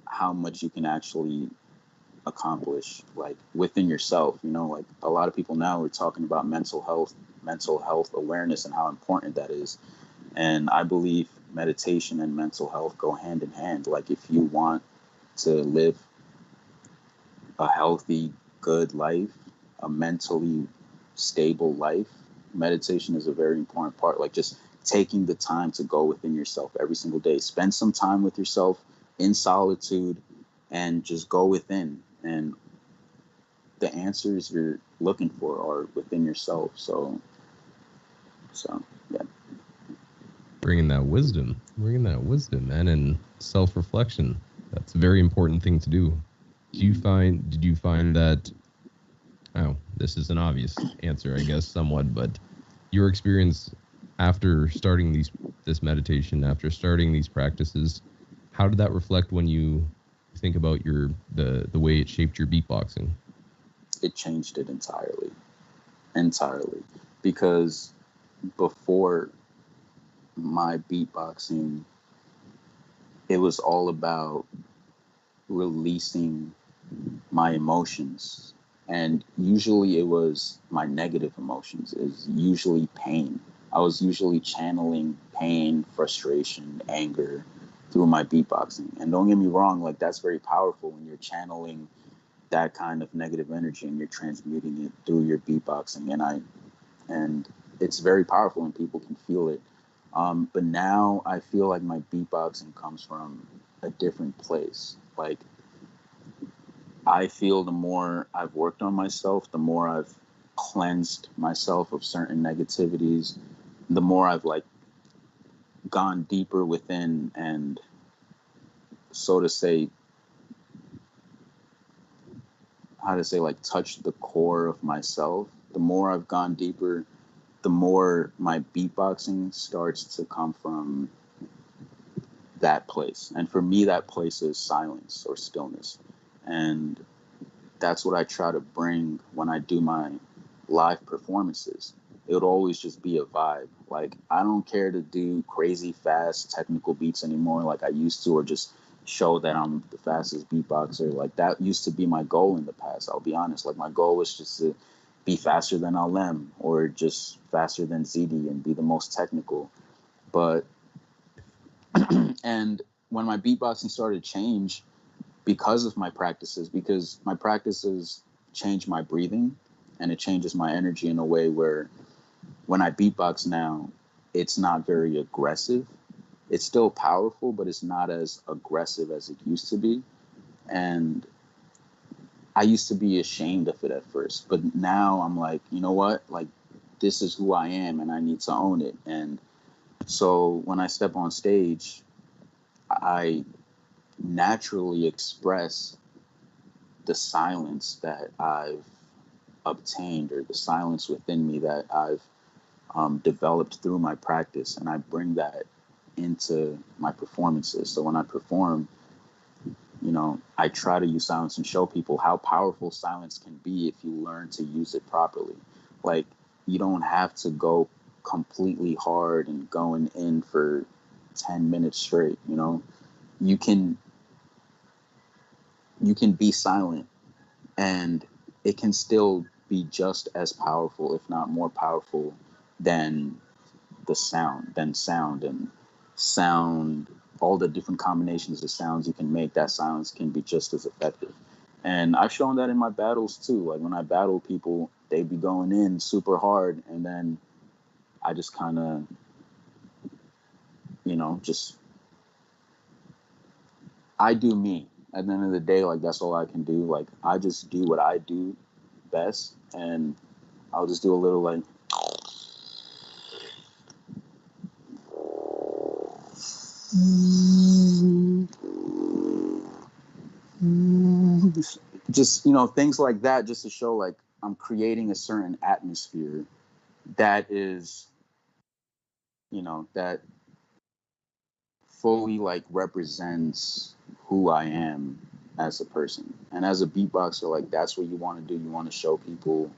how much you can actually accomplish, like, within yourself. Like, a lot of people now are talking about mental health awareness, and how important that is. And I believe meditation and mental health go hand in hand. Like, if you want to live a healthy, good life, a mentally stable life, meditation is a very important part. Like, just taking the time to go within yourself every single day. Spend some time with yourself in solitude, and just go within. And the answers you're looking for are within yourself. So yeah. Bringing that wisdom, man, and self-reflection. That's a very important thing to do. Did you find that, this is an obvious answer, I guess, somewhat, but your experience after starting this meditation, after starting these practices, how did that reflect when you think about the way it shaped your beatboxing? it changed it entirely. Because before my beatboxing, it was all about releasing my emotions. And usually it was my negative emotions, is usually pain. I was usually channeling pain, frustration, anger through my beatboxing. And don't get me wrong, like that's very powerful when you're channeling that kind of negative energy and you're transmuting it through your beatboxing. And it's very powerful and people can feel it. But now I feel like my beatboxing comes from a different place. Like, I feel the more I've worked on myself, the more I've cleansed myself of certain negativities, the more I've like gone deeper within and, so to say, like touched the core of myself. The more I've gone deeper, the more my beatboxing starts to come from that place. And for me, that place is silence or stillness. And that's what I try to bring when I do my live performances. It would always just be a vibe. Like, I don't care to do crazy fast technical beats anymore like I used to, or just show that I'm the fastest beatboxer. Like, that used to be my goal in the past, I'll be honest. Like, my goal was just to be faster than Olea or just faster than ZD and be the most technical. But and when my beatboxing started to change because of my practices, because my practices change my breathing and it changes my energy in a way where when I beatbox now, it's not very aggressive. It's still powerful, but it's not as aggressive as it used to be. And I used to be ashamed of it at first, but now I'm like, you know what? Like, this is who I am and I need to own it. And so when I step on stage, I naturally express the silence that I've obtained, or the silence within me that I've developed through my practice, and I bring that into my performances. So when I perform, you know, I try to use silence and show people how powerful silence can be if you learn to use it properly. Like, you don't have to go completely hard and going in for 10 minutes straight, you know. You can be silent and it can still be just as powerful, if not more powerful, than sound, and sound, all the different combinations of sounds you can make. That silence can be just as effective. And I've shown that in my battles too. Like, when I battle people, they be going in super hard, and then I just kind of, you know, just, I do me. At the end of the day, like, that's all I can do. Like, I just do what I do best, and I'll just do a little like, just, you know, things like that, just to show like I'm creating a certain atmosphere that is, you know, that fully like represents who I am as a person. And as a beatboxer, like, that's what you want to do. You want to show people,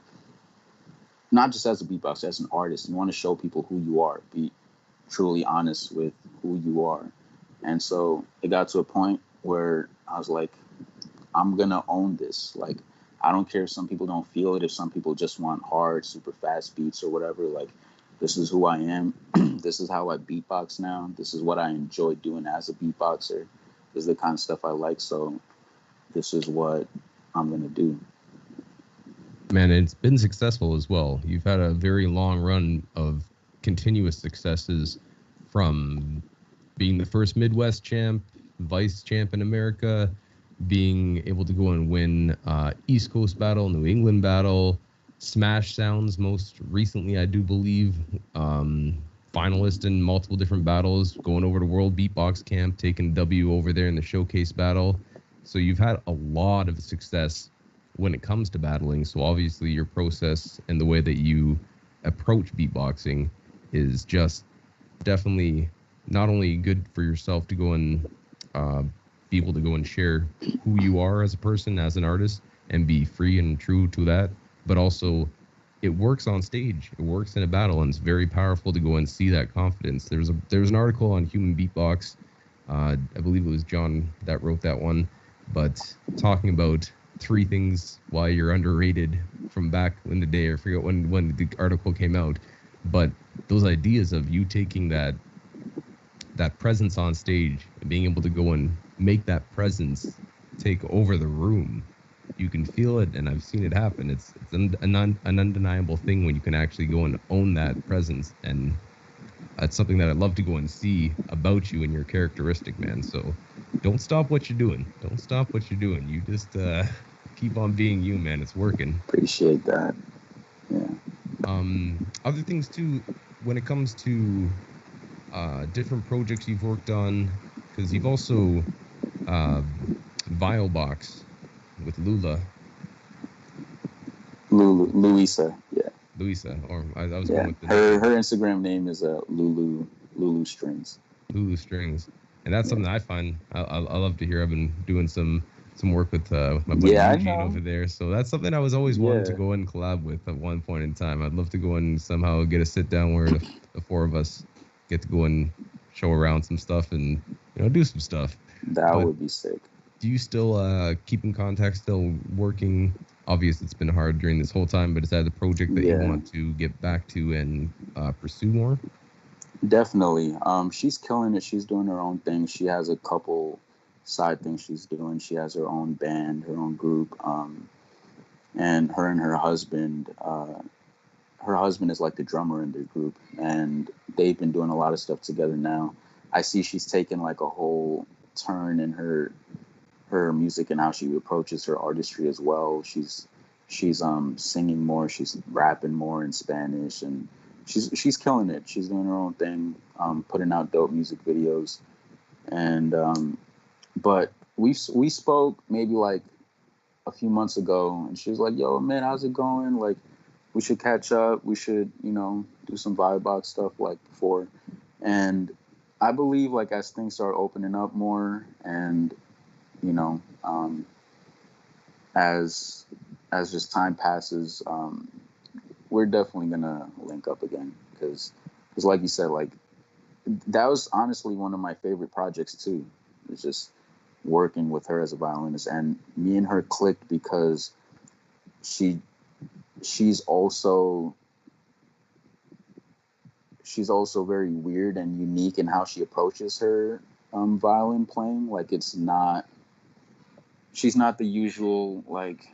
not just as a beatboxer, as an artist, you want to show people who you are, be truly honest with who you are. And so it got to a point where I was like, I'm going to own this. Like, I don't care if some people don't feel it, if some people just want hard, super fast beats or whatever. Like, this is who I am. This is how I beatbox now. This is what I enjoy doing as a beatboxer. This is the kind of stuff I like. So this is what I'm going to do. Man, it's been successful as well. You've had a very long run of continuous successes, from being the first Midwest champ, Vice champ in America, being able to go and win East Coast battle, New England battle, Smash Sounds most recently, I do believe, finalist in multiple different battles, going over to World Beatbox Camp, taking W over there in the showcase battle. So you've had a lot of success when it comes to battling. So obviously your process and the way that you approach beatboxing is just definitely not only good for yourself to go and be able to go and share who you are as a person, as an artist, and be free and true to that. But also, it works on stage. It works in a battle, and it's very powerful to go and see that confidence. There's an article on Human Beatbox. I believe it was John that wrote that one, but talking about 3 things why you're underrated from back in the day. I forget when the article came out, but those ideas of you taking that presence on stage and being able to go and make that presence take over the room. You can feel it, and I've seen it happen. It's an undeniable thing when you can actually go and own that presence, and that's something that I'd love to go and see about you and your characteristic, man. So don't stop what you're doing. Don't stop what you're doing. You just keep on being you, man. It's working. Appreciate that. Yeah. Other things too, when it comes to different projects you've worked on, because you've also Vialbox with Louisa, yeah. Louisa, or I was yeah. going with her Instagram name is Lulu Strings. Lulu Strings, and that's something I find I love to hear. I've been doing some work with my buddy Eugene over there, so that's something I was always wanting to go and collab with at one point in time. I'd love to go and somehow get a sit down where the 4 of us get to go and show around some stuff and do some stuff. That would be sick. Do you still keep in contact, still working? Obviously, it's been hard during this whole time, but is that the project that you want to get back to and pursue more? Definitely. She's killing it. She's doing her own thing. She has a couple side things she's doing. She has her own band, her own group, and her husband. Her husband is like the drummer in their group, and they've been doing a lot of stuff together now. I see she's taken like a whole turn in her music and how she approaches her artistry as well. She's singing more, she's rapping more in Spanish, and she's killing it. She's doing her own thing, putting out dope music videos. And but we spoke maybe like a few months ago, and she was like, "Yo, man, how's it going? Like, we should catch up. We should, do some Vibe stuff like before." And I believe like as things start opening up more, and as just time passes, we're definitely gonna link up again, because like you said, like that was honestly one of my favorite projects too. It's just working with her as a violinist, and me and her clicked because she's also very weird and unique in how she approaches her violin playing. Like she's not the usual like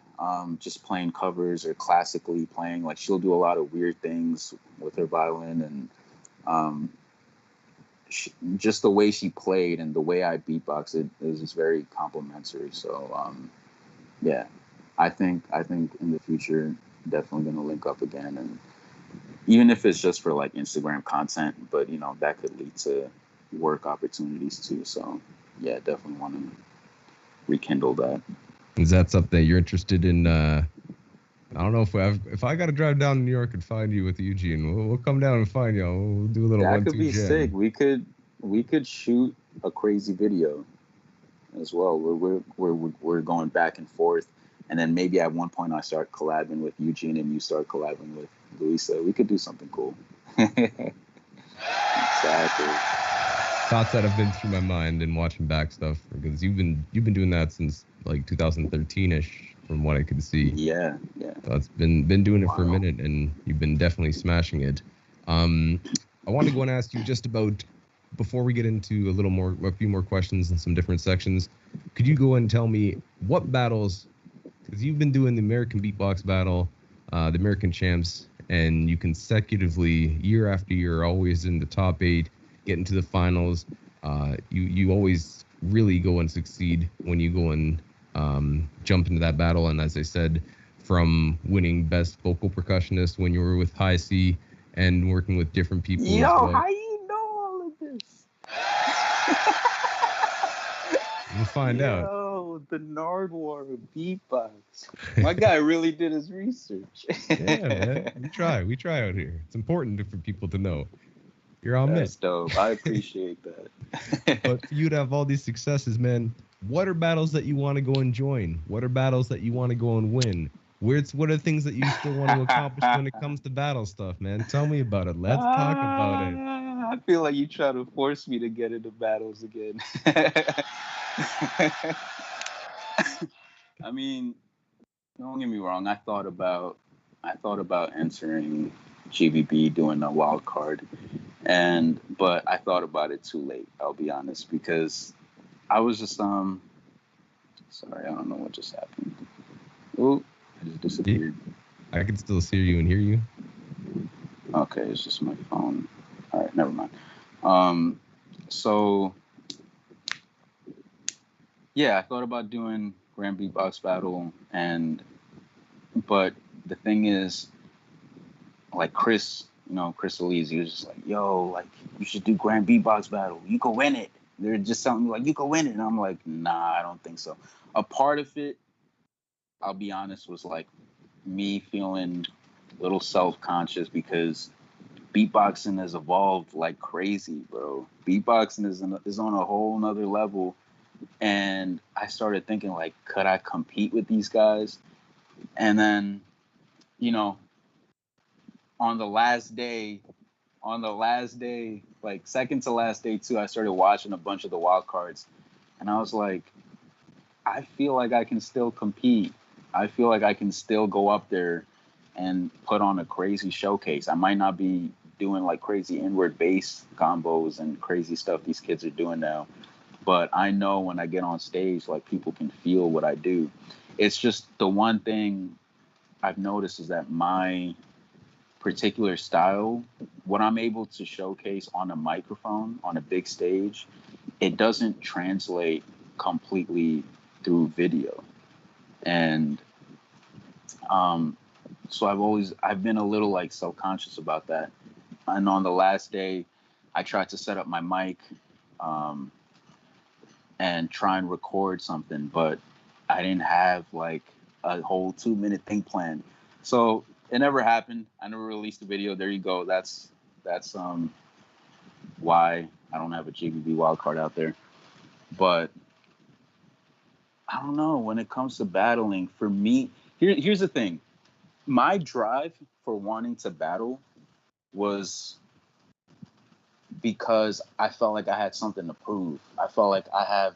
just playing covers or classically playing. Like she'll do a lot of weird things with her violin, and just the way she played and the way I beatbox, it was just very complimentary. So yeah, I think in the future definitely gonna link up again, and even if it's just for like Instagram content, but that could lead to work opportunities too. So yeah, definitely want to rekindle that. Is that something that you're interested in? I don't know if I got to drive down to New York and find you with Eugene, we'll come down and find you. We'll do a little. That could be sick. We could shoot a crazy video as well. We're going back and forth, and then maybe at one point I start collabing with Eugene and you start collabing with Louisa. We could do something cool. Exactly. Thoughts that have been through my mind and watching back stuff, because you've been doing that since like 2013ish, from what I could see. Yeah. So it's been doing it for a minute, and you've been definitely smashing it. I want to go and ask you just about, before we get into a few more questions and some different sections, could you go and tell me what battles, because you've been doing the American Beatbox Battle, the American Champs, and you consecutively, year after year, always in the top 8, get into the finals. You always really go and succeed when you go and jump into that battle. And as I said, from winning best vocal percussionist when you were with High C and working with different people. Yo, how you know all of this? We'll find out. Oh, the Nardwuar Beatbox. My guy really did his research. Yeah, man. We try out here. It's important for people to know. You're Amit. That's dope. I appreciate that. But for you to have all these successes, man, What are battles that you want to go and join? What are battles that you want to go and win? What are things that you still want to accomplish when it comes to battle stuff, man? Tell me about it. Let's talk about it. I feel like you try to force me to get into battles again. I mean, don't get me wrong. I thought about entering GBB, doing a wild card, but I thought about it too late. I'll be honest, because I was just sorry, I don't know what just happened. Ooh, I just disappeared. I can still see you and hear you. Okay, it's just my phone. All right, never mind. So yeah, I thought about doing Grand Beatbox Battle, but the thing is, like Chris Elise, he was just like, yo, like, you should do Grand Beatbox Battle. You can win it. They're just telling me, like, you can win it. And I'm like, nah, I don't think so. A part of it, I'll be honest, was like me feeling a little self-conscious because beatboxing has evolved like crazy, bro. Beatboxing is on a whole nother level. And I started thinking, like, could I compete with these guys? And then, on the last day, like second to last day too, I started watching a bunch of the wild cards, and I was like, I feel like I can still compete. I feel like I can still go up there and put on a crazy showcase. I might not be doing like crazy inward bass combos and crazy stuff these kids are doing now, but I know when I get on stage, like, people can feel what I do. It's just the one thing I've noticed is that my particular style, what I'm able to showcase on a microphone, on a big stage, it doesn't translate completely through video. And so I've been a little like self-conscious about that. And on the last day, I tried to set up my mic and try and record something, but I didn't have like a whole 2-minute thing planned. So it never happened. I never released a video. There you go. That's why I don't have a GBB wildcard out there. But I don't know. When it comes to battling, for me, here's the thing. My drive for wanting to battle was because I felt like I had something to prove. I felt like I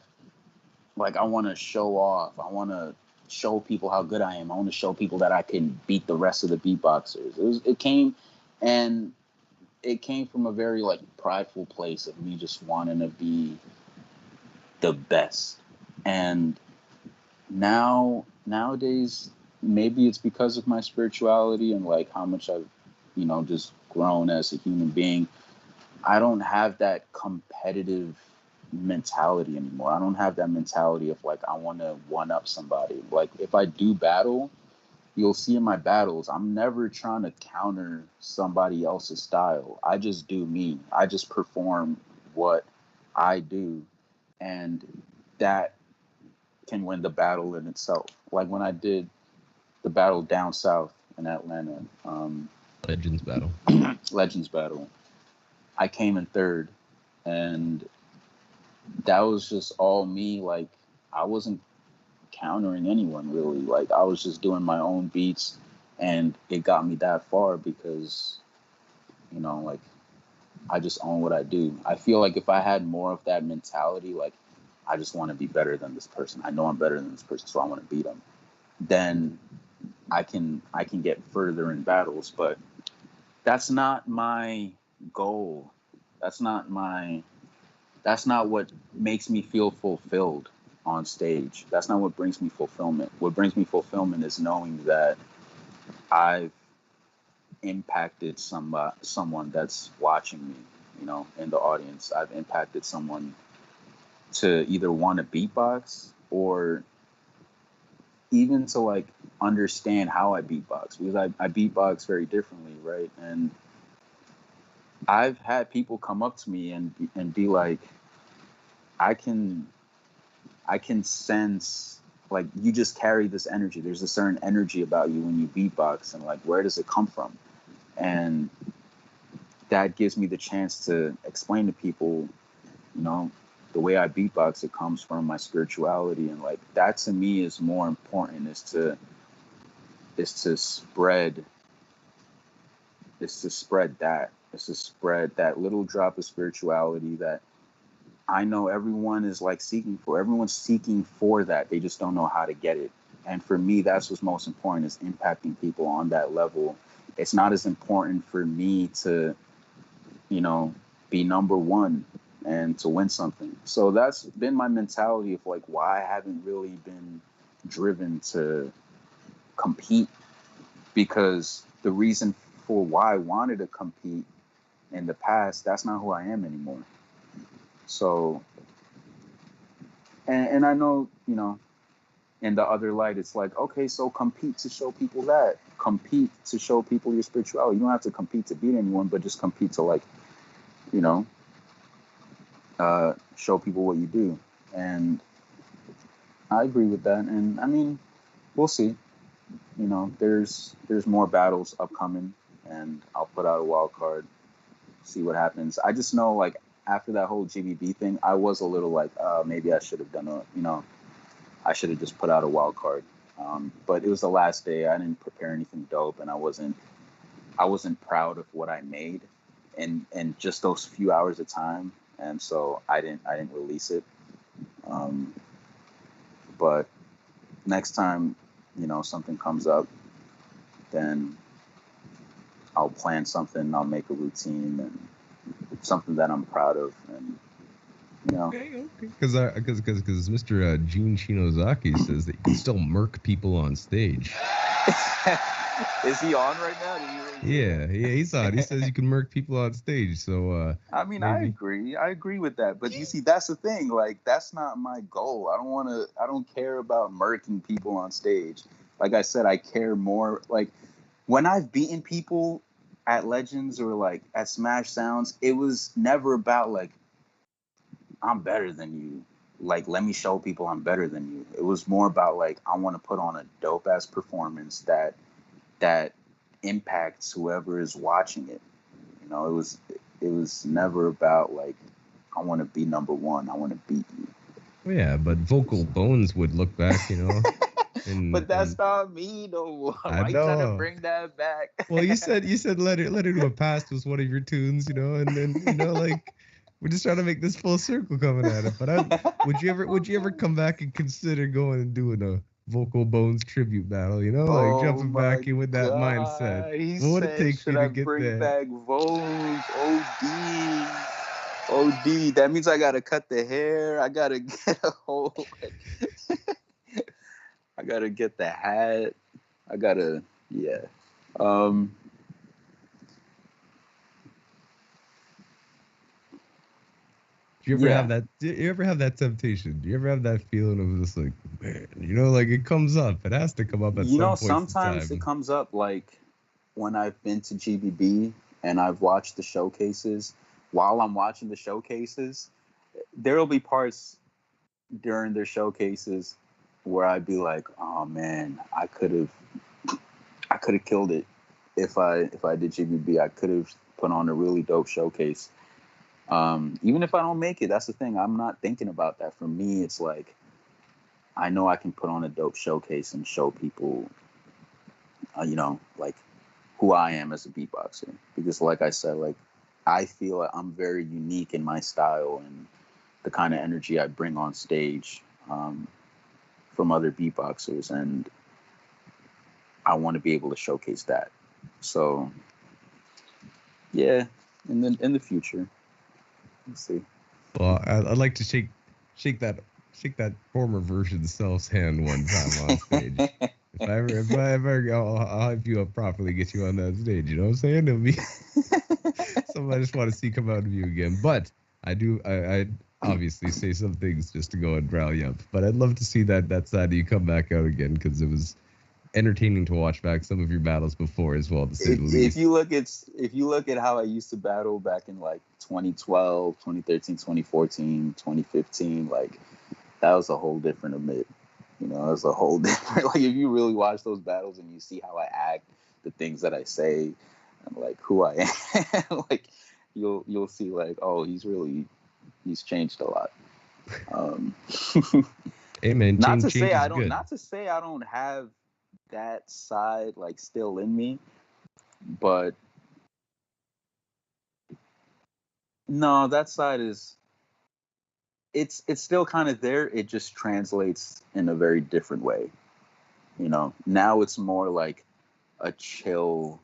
want to show off. I want to show people how good I am. I want to show people that I can beat the rest of the beatboxers. It came from a very like prideful place of me just wanting to be the best. And nowadays, maybe it's because of my spirituality and like how much I've, just grown as a human being. I don't have that competitive mentality anymore. I don't have that mentality of like I want to one up somebody. Like if I do battle, you'll see in my battles, I'm never trying to counter somebody else's style. I just do me. I just perform what I do, and that can win the battle in itself. Like when I did the battle down south in Atlanta, Legends battle. Legends battle, I came in third, and that was just all me. Like I wasn't countering anyone really. Like I was just doing my own beats, and it got me that far because, like I just own what I do. I feel like if I had more of that mentality, like I just want to be better than this person. I know I'm better than this person, so I want to beat them. Then I can get further in battles, but that's not my goal. That's not what makes me feel fulfilled on stage. That's not what brings me fulfillment. What brings me fulfillment is knowing that I've impacted someone that's watching me, in the audience. I've impacted someone to either want to beatbox or even to like understand how I beatbox, because I beatbox very differently, right? And I've had people come up to me and be like, I can sense like you just carry this energy. There's a certain energy about you when you beatbox, and like where does it come from? And that gives me the chance to explain to people, the way I beatbox, it comes from my spirituality, and like that to me is more important. Is to spread that little drop of spirituality that I know everyone is like seeking for. Everyone's seeking for that. They just don't know how to get it. And for me, that's what's most important, is impacting people on that level. It's not as important for me to, you know, be number one and to win something. So that's been my mentality of like why I haven't really been driven to compete, because the reason for why I wanted to compete in the past, that's not who I am anymore. So, and I know, you know, in the other light, it's like, okay, so compete to show people that. Compete to show people your spirituality. You don't have to compete to beat anyone, but just compete to, like, you know, show people what you do. And I agree with that. And I mean, we'll see. You know, there's more battles upcoming, and I'll put out a wild card, see what happens. I just know, like, after that whole GBB thing, I was a little like, maybe I should have done I should have just put out a wild card. But it was the last day. I didn't prepare anything dope, and I wasn't proud of what I made in just those few hours of time, and so I didn't release it. But next time, you know, something comes up, then I'll plan something. I'll make a routine and something that I'm proud of, and you know. Okay. Because Mr. Jun Shinozaki says that you can still murk people on stage. Is he on right now? Yeah, he's on. He says you can murk people on stage. So I mean, maybe. I agree with that. But you see, that's the thing. Like, that's not my goal. I don't care about murking people on stage. Like I said, I care more. Like, when I've beaten people at Legends or like at Smash Sounds, it was never about like, I'm better than you. Like, let me show people I'm better than you. It was more about like, I want to put on a dope ass performance that impacts whoever is watching it. You know, it was never about like, I want to be number one. I want to beat you. Yeah, but Vocal Bones would look back, you know. But that's not me no more. I Why you trying to know. bring that back? Well, you said let it to a past was one of your tunes, you know, and then you know, like, we're just trying to make this full circle coming at it. But would you ever come back and consider going and doing a Vocal Bones tribute battle? You know, like jumping back in with that mindset. He What would it said, take for should you I to get bring there? back Vogue? OD. That means I gotta cut the hair. I gotta get a whole. I gotta get the hat. I gotta, yeah. Do you ever have that? Do you ever have that temptation? Do you ever have that feeling of just like, man, you know, like it comes up. It has to come up at some point. Sometimes it comes up like when I've been to GBB and I've watched the showcases. While I'm watching the showcases, there'll be parts during their showcases where I'd be like, oh man, I could have killed it if I did GBB. I could have put on a really dope showcase. Even if I don't make it, that's the thing. I'm not thinking about that. For me, it's like, I know I can put on a dope showcase and show people, you know, like who I am as a beatboxer. Because like I said, like, I feel like I'm very unique in my style and the kind of energy I bring on stage from other beatboxers. And I want to be able to showcase that. So, yeah, in the future. Let's see. Well, I'd like to shake that former version self's hand one time on stage. If I ever, I'll hype you up properly, get you on that stage. You know what I'm saying? It'll be something I just want to see come out of you again. But I obviously say some things just to go and rally up. But I'd love to see that side of you come back out again, because it was entertaining to watch back some of your battles before as well, to say the least. If you look at how I used to battle back in like 2012, 2013, 2014, 2015, like that was a whole different Amit. You know, it was a whole different, like, if you really watch those battles and you see how I act, the things that I say, and like who I am, like you'll see like, oh, he's changed a lot. Hey man, not to change say is I don't, good. not to say I don't have that side like still in me, but no, that side is it's still kind of there. It just translates in a very different way. You know, now it's more like a chill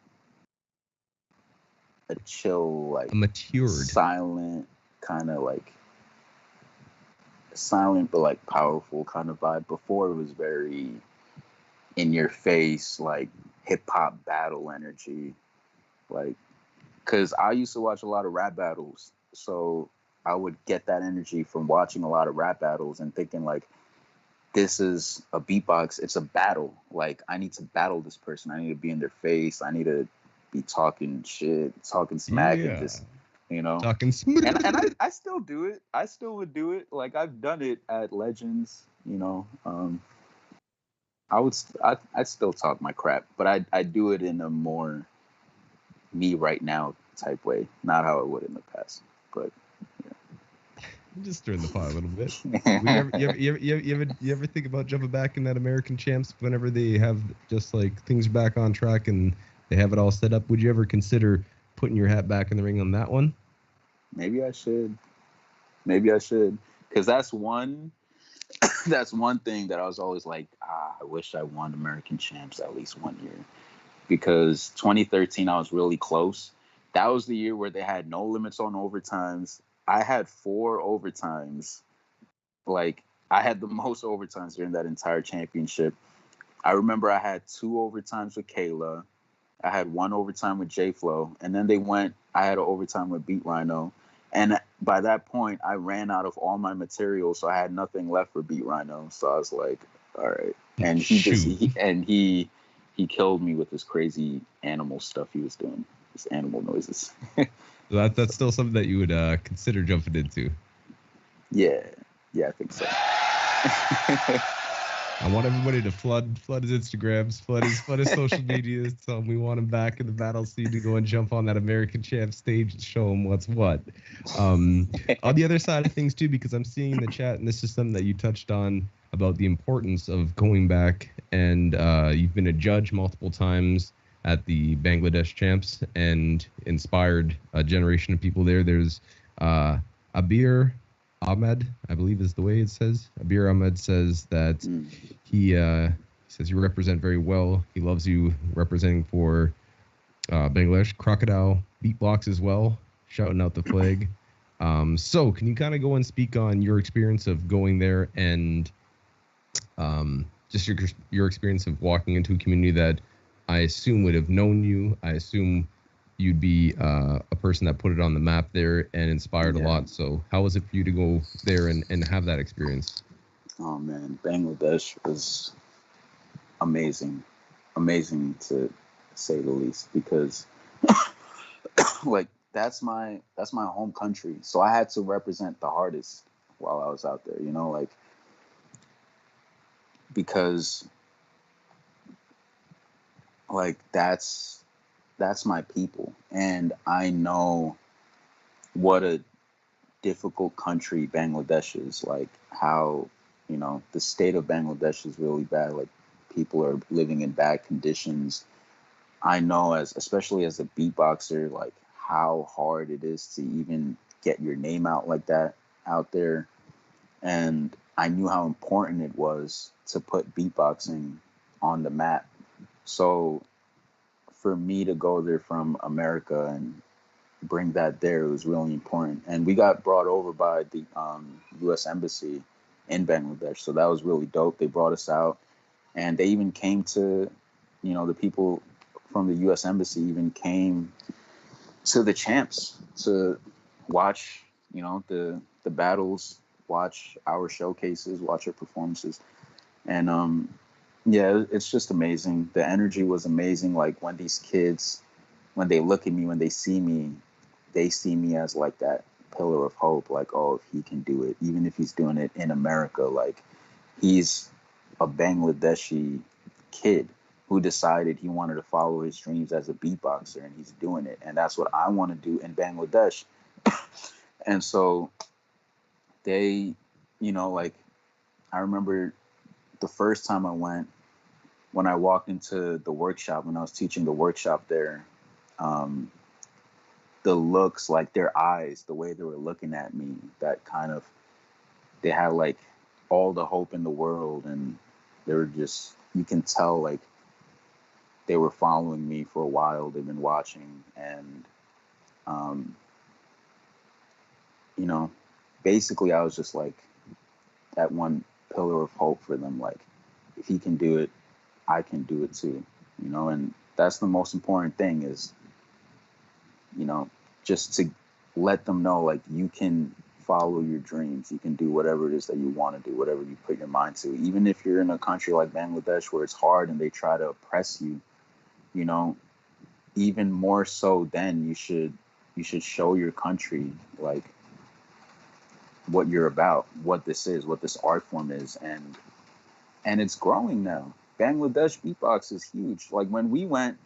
like A matured, silent kind of like silent but like powerful kind of vibe. Before it was very in your face, like hip hop battle energy, like because I used to watch a lot of rap battles, so I would get that energy from watching a lot of rap battles and thinking like, this is a beatbox, it's a battle. Like I need to battle this person. I need to be in their face. I need to be talking shit, talking smack, and just, you know. talking smooth. And I still do it. I still would do it. Like I've done it at Legends, you know. I'd still talk my crap, but I do it in a more me right now type way, not how I would in the past. But Just stirring the pot a little bit. You ever think about jumping back in that American Champs whenever they have just like things back on track and they have it all set up? Would you ever consider putting your hat back in the ring on that one? Maybe I should. Because that's one thing that I was always like, I wish I won American Champs at least 1 year. Because 2013 I was really close. That was the year where they had no limits on overtimes. I had 4 overtimes. Like I had the most overtimes during that entire championship. I remember I had 2 overtimes with Kayla. I had 1 overtime with J-Flow. And then I had an overtime with Beat Rhino. And by that point, I ran out of all my material, so I had nothing left for Beat Rhino. So I was like, all right. And he killed me with this crazy animal stuff he was doing, this animal noises. So that's still something that you would consider jumping into. Yeah, I think so. I want everybody to flood his Instagrams, flood his social media. Tell him we want him back in the battle scene to go and jump on that American Champ stage and show him what's what. On the other side of things too, because I'm seeing in the chat, and this is something that you touched on about the importance of going back, and you've been a judge multiple times at the Bangladesh Champs and inspired a generation of people there. There's Abir Ahmed, I believe is the way it says. Abir Ahmed says that he says you represent very well. He loves you representing for Bangladesh. Crocodile Beatbox as well, shouting out the flag. So can you kind of go and speak on your experience of going there and just your experience of walking into a community that I assume would have known you. I assume you'd be a person that put it on the map there and inspired a lot. So how was it for you to go there and have that experience? Oh man, Bangladesh was amazing to say the least, because like that's my home country. So I had to represent the hardest while I was out there, you know, like, because like that's my people, and I know what a difficult country Bangladesh is. Like how, you know, the state of Bangladesh is really bad. Like people are living in bad conditions. I know, especially as a beatboxer, like how hard it is to even get your name out like that out there. And I knew how important it was to put beatboxing on the map. So for me to go there from America and bring that there, it was really important. And we got brought over by the U.S. Embassy in Bangladesh. So that was really dope. They brought us out, and they even came to, you know, the people from the U.S. Embassy even came to the champs to watch, you know, the battles, watch our showcases, watch our performances. And yeah, it's just amazing. The energy was amazing. Like when these kids, when they look at me, when they see me as like that pillar of hope. Like, oh, if he can do it, even if he's doing it in America, like he's a Bangladeshi kid who decided he wanted to follow his dreams as a beatboxer, and he's doing it. And that's what I want to do in Bangladesh. And so they, you know, like I remember the first time I went, when I walked into the workshop, when I was teaching the workshop there, um, the looks, like their eyes, the way they were looking at me, that kind of, they had like all the hope in the world, and they were just, you can tell like they were following me for a while. They've been watching, and um, you know, basically I was just like that one pillar of hope for them. Like, if he can do it, I can do it too, you know. And that's the most important thing, is, you know, just to let them know, like, you can follow your dreams. You can do whatever it is that you want to do, whatever you put your mind to. Even if you're in a country like Bangladesh where it's hard and they try to oppress you, you know, even more so then you should show your country like what you're about, what this is, what this art form is. And it's growing now. Bangladesh beatbox is huge. Like, when we went,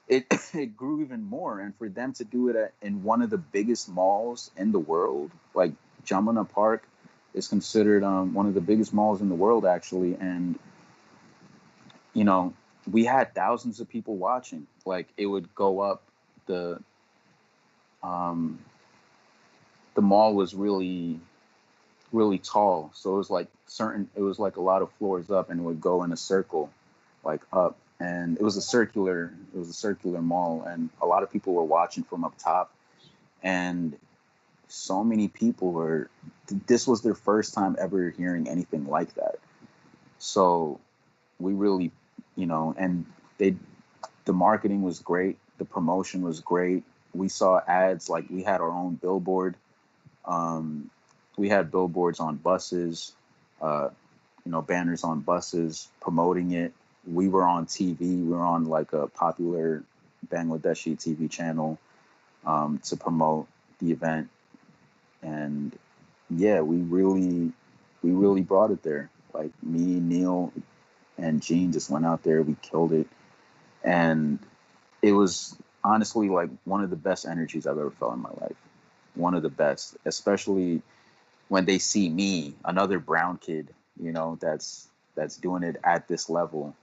it it grew even more. And for them to do it in one of the biggest malls in the world, like Jamuna Park is considered one of the biggest malls in the world, actually. And, you know, we had thousands of people watching. Like, it would go up, the um, the mall was really, really tall. So it was like a lot of floors up, and it would go in a circle, like up. And it was a circular mall, and a lot of people were watching from up top. And so many people this was their first time ever hearing anything like that. So we really, you know, and the marketing was great. The promotion was great. We saw ads, like we had our own billboard. Um, we had billboards on buses, uh, you know, banners on buses promoting it. We were on TV. We were on like a popular Bangladeshi TV channel to promote the event. And yeah, we really brought it there. Like, me, Neil, and Gene just went out there. We killed it. And it was honestly like one of the best energies I've ever felt in my life. One of the best, especially when they see me, another brown kid, you know, that's doing it at this level.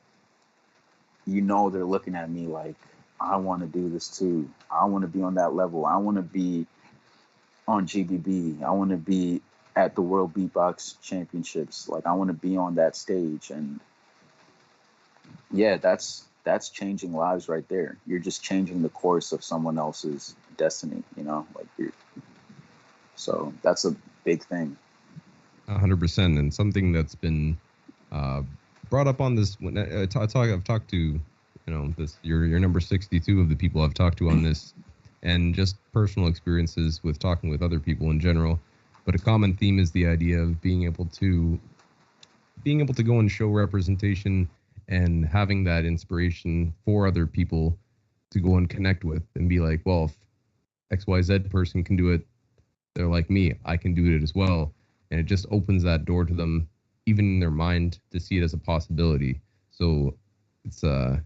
You know, they're looking at me like, I want to do this too. I want to be on that level. I want to be on GBB. I want to be at the World Beatbox Championships. Like, I want to be on that stage. And yeah, that's changing lives right there. You're just changing the course of someone else's destiny, you know, like so that's a big thing. 100%, and something that's been uh, brought up on this. When I've talked to, you know, this you're number 62 of the people I've talked to on this, and just personal experiences with talking with other people in general. But a common theme is the idea of being able to go and show representation and having that inspiration for other people to go and connect with and be like, well, if XYZ person can do it, they're like me, I can do it as well. And it just opens that door to them, even in their mind, to see it as a possibility. So it's you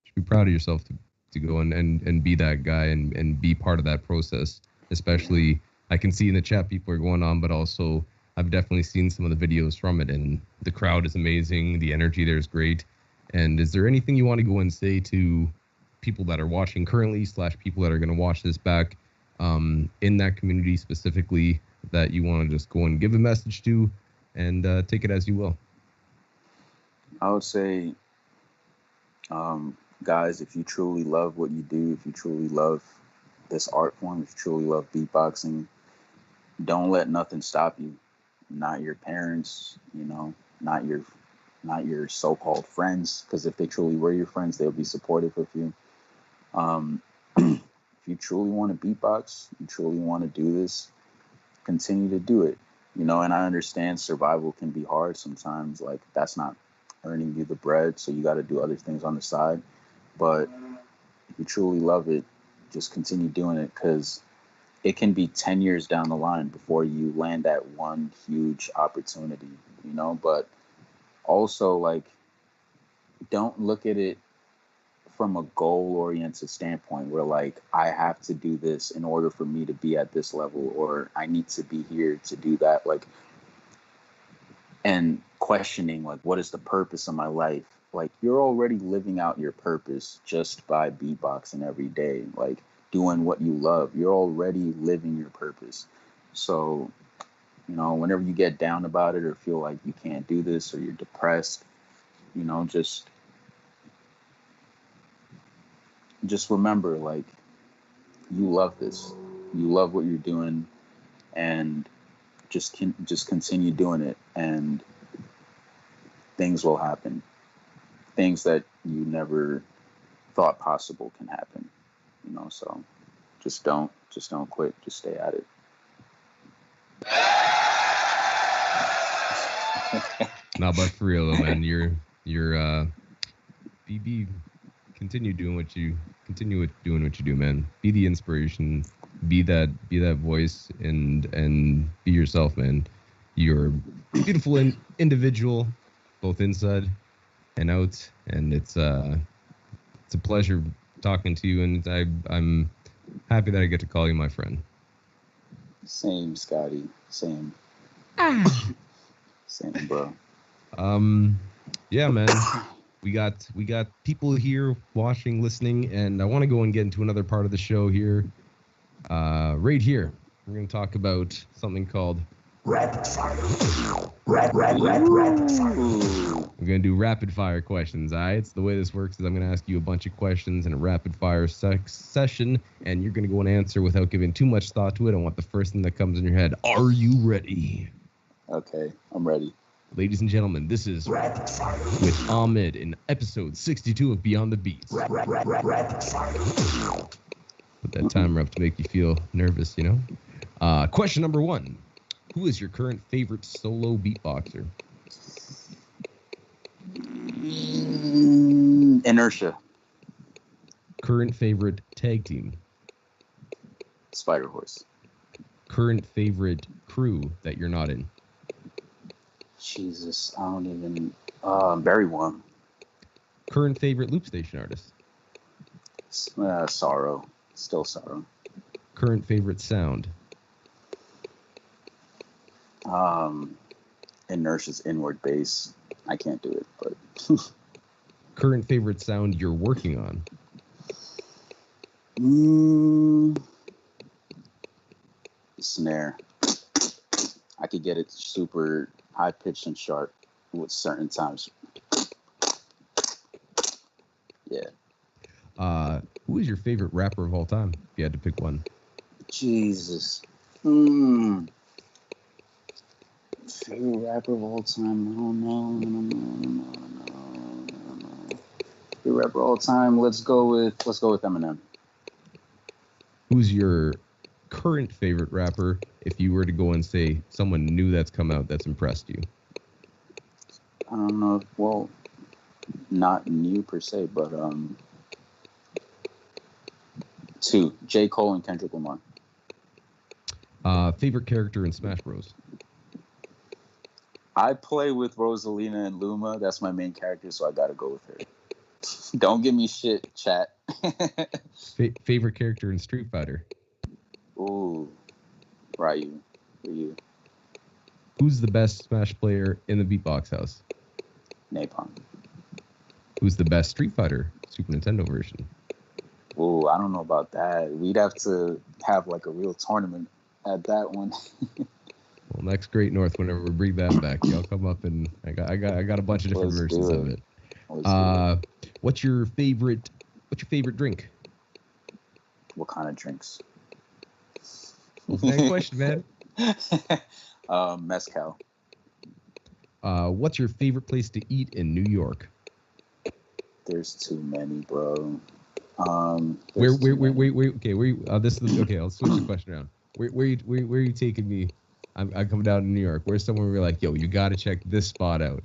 should be proud of yourself to go and be that guy and be part of that process. Especially, I can see in the chat people are going on, but also I've definitely seen some of the videos from it, and the crowd is amazing. The energy there is great. And is there anything you want to go and say to people that are watching currently / people that are going to watch this back in that community specifically, that you want to just go and give a message to, and take it as you will? I would say, guys, if you truly love what you do, if you truly love this art form, if you truly love beatboxing, don't let nothing stop you. Not your parents, you know, not your so-called friends, because if they truly were your friends, they'll be supportive of you. If you truly want to beatbox, you truly want to do this, continue to do it. You know, and I understand survival can be hard sometimes. Like, that's not earning you the bread, so you got to do other things on the side. But if you truly love it, just continue doing it, because it can be 10 years down the line before you land that one huge opportunity, you know. But also, like, don't look at it from a goal oriented standpoint where, like, I have to do this in order for me to be at this level, or I need to be here to do that. Like, and questioning like, what is the purpose of my life? Like, you're already living out your purpose just by beatboxing every day, like doing what you love. You're already living your purpose. So, you know, whenever you get down about it or feel like you can't do this or you're depressed, you know, just remember, like, you love this. You love what you're doing, and just continue doing it, and things will happen. Things that you never thought possible can happen. You know, so just don't quit. Just stay at it. No, but for real though, man, you're BB. Continue doing what you do, man. Be the inspiration. Be that voice, and be yourself, man. You're a beautiful individual, both inside and out, and it's a pleasure talking to you, and I'm happy that I get to call you my friend. Same, Scotty. Same. Same, bro. Yeah, man. We got people here watching, listening, and I want to go and get into another part of the show here. Right here, we're going to talk about something called rapid fire. Rapid fire. We're going to do rapid fire questions. All right, so the way this works is I'm going to ask you a bunch of questions in a rapid fire session, and you're going to go and answer without giving too much thought to it. I want the first thing that comes in your head. Are you ready? Okay, I'm ready. Ladies and gentlemen, this is Rapid Fire with Amit in episode 62 of Beyond the Beats. Rapid Fire. Put that timer up to make you feel nervous, you know? Question number 1. Who is your current favorite solo beatboxer? Inertia. Current favorite tag team? Spider Horse. Current favorite crew that you're not in? Jesus, I don't even... Barry One. Current favorite loop station artist? Sorrow. Still Sorrow. Current favorite sound? Inertia's inward bass. I can't do it, but... Current favorite sound you're working on? Snare. I could get it super high pitched and sharp with certain times. Yeah. Who is your favorite rapper of all time, if you had to pick one? Jesus. Favorite rapper of all time? I don't know. Favorite rapper of all time. Let's go with Eminem. Who's your current favorite rapper, if you were to go and say someone new that's come out that's impressed you? I don't know. Well, not new per se, but 2. J. Cole and Kendrick Lamar. Favorite character in Smash Bros? I play with Rosalina and Luma. That's my main character, so I gotta go with her. Don't give me shit, chat. Favorite character in Street Fighter? Ooh, Ryu. For you. Who's the best Smash player in the Beatbox House? Napalm. Who's the best Street Fighter Super Nintendo version? Ooh, I don't know about that. We'd have to have like a real tournament at that one. Well, next Great North, whenever we bring that back, y'all come up, and I got a bunch of different versions of it. What's your favorite drink? What kind of drinks? What's that question, man? Mezcal. What's your favorite place to eat in New York? There's too many, bro. Where? Okay, I'll switch the question around. Where are you taking me? I'm coming down to New York. Where's somewhere we're like, yo, you got to check this spot out?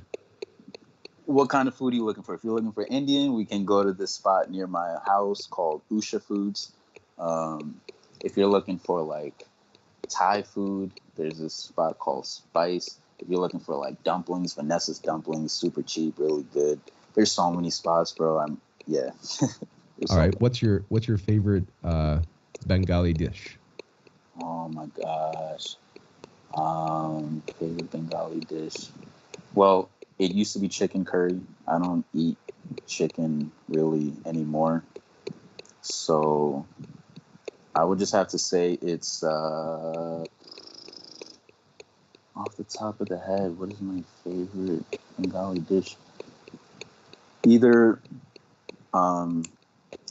What kind of food are you looking for? If you're looking for Indian, we can go to this spot near my house called Usha Foods. If you're looking for like Thai food, there's this spot called Spice. If you're looking for like dumplings, Vanessa's Dumplings, super cheap, really good. There's so many spots, bro. All right. What's your favorite Bengali dish? Oh my gosh. Favorite Bengali dish. Well, it used to be chicken curry. I don't eat chicken really anymore. So I would just have to say it's off the top of the head. What is my favorite Bengali dish? Either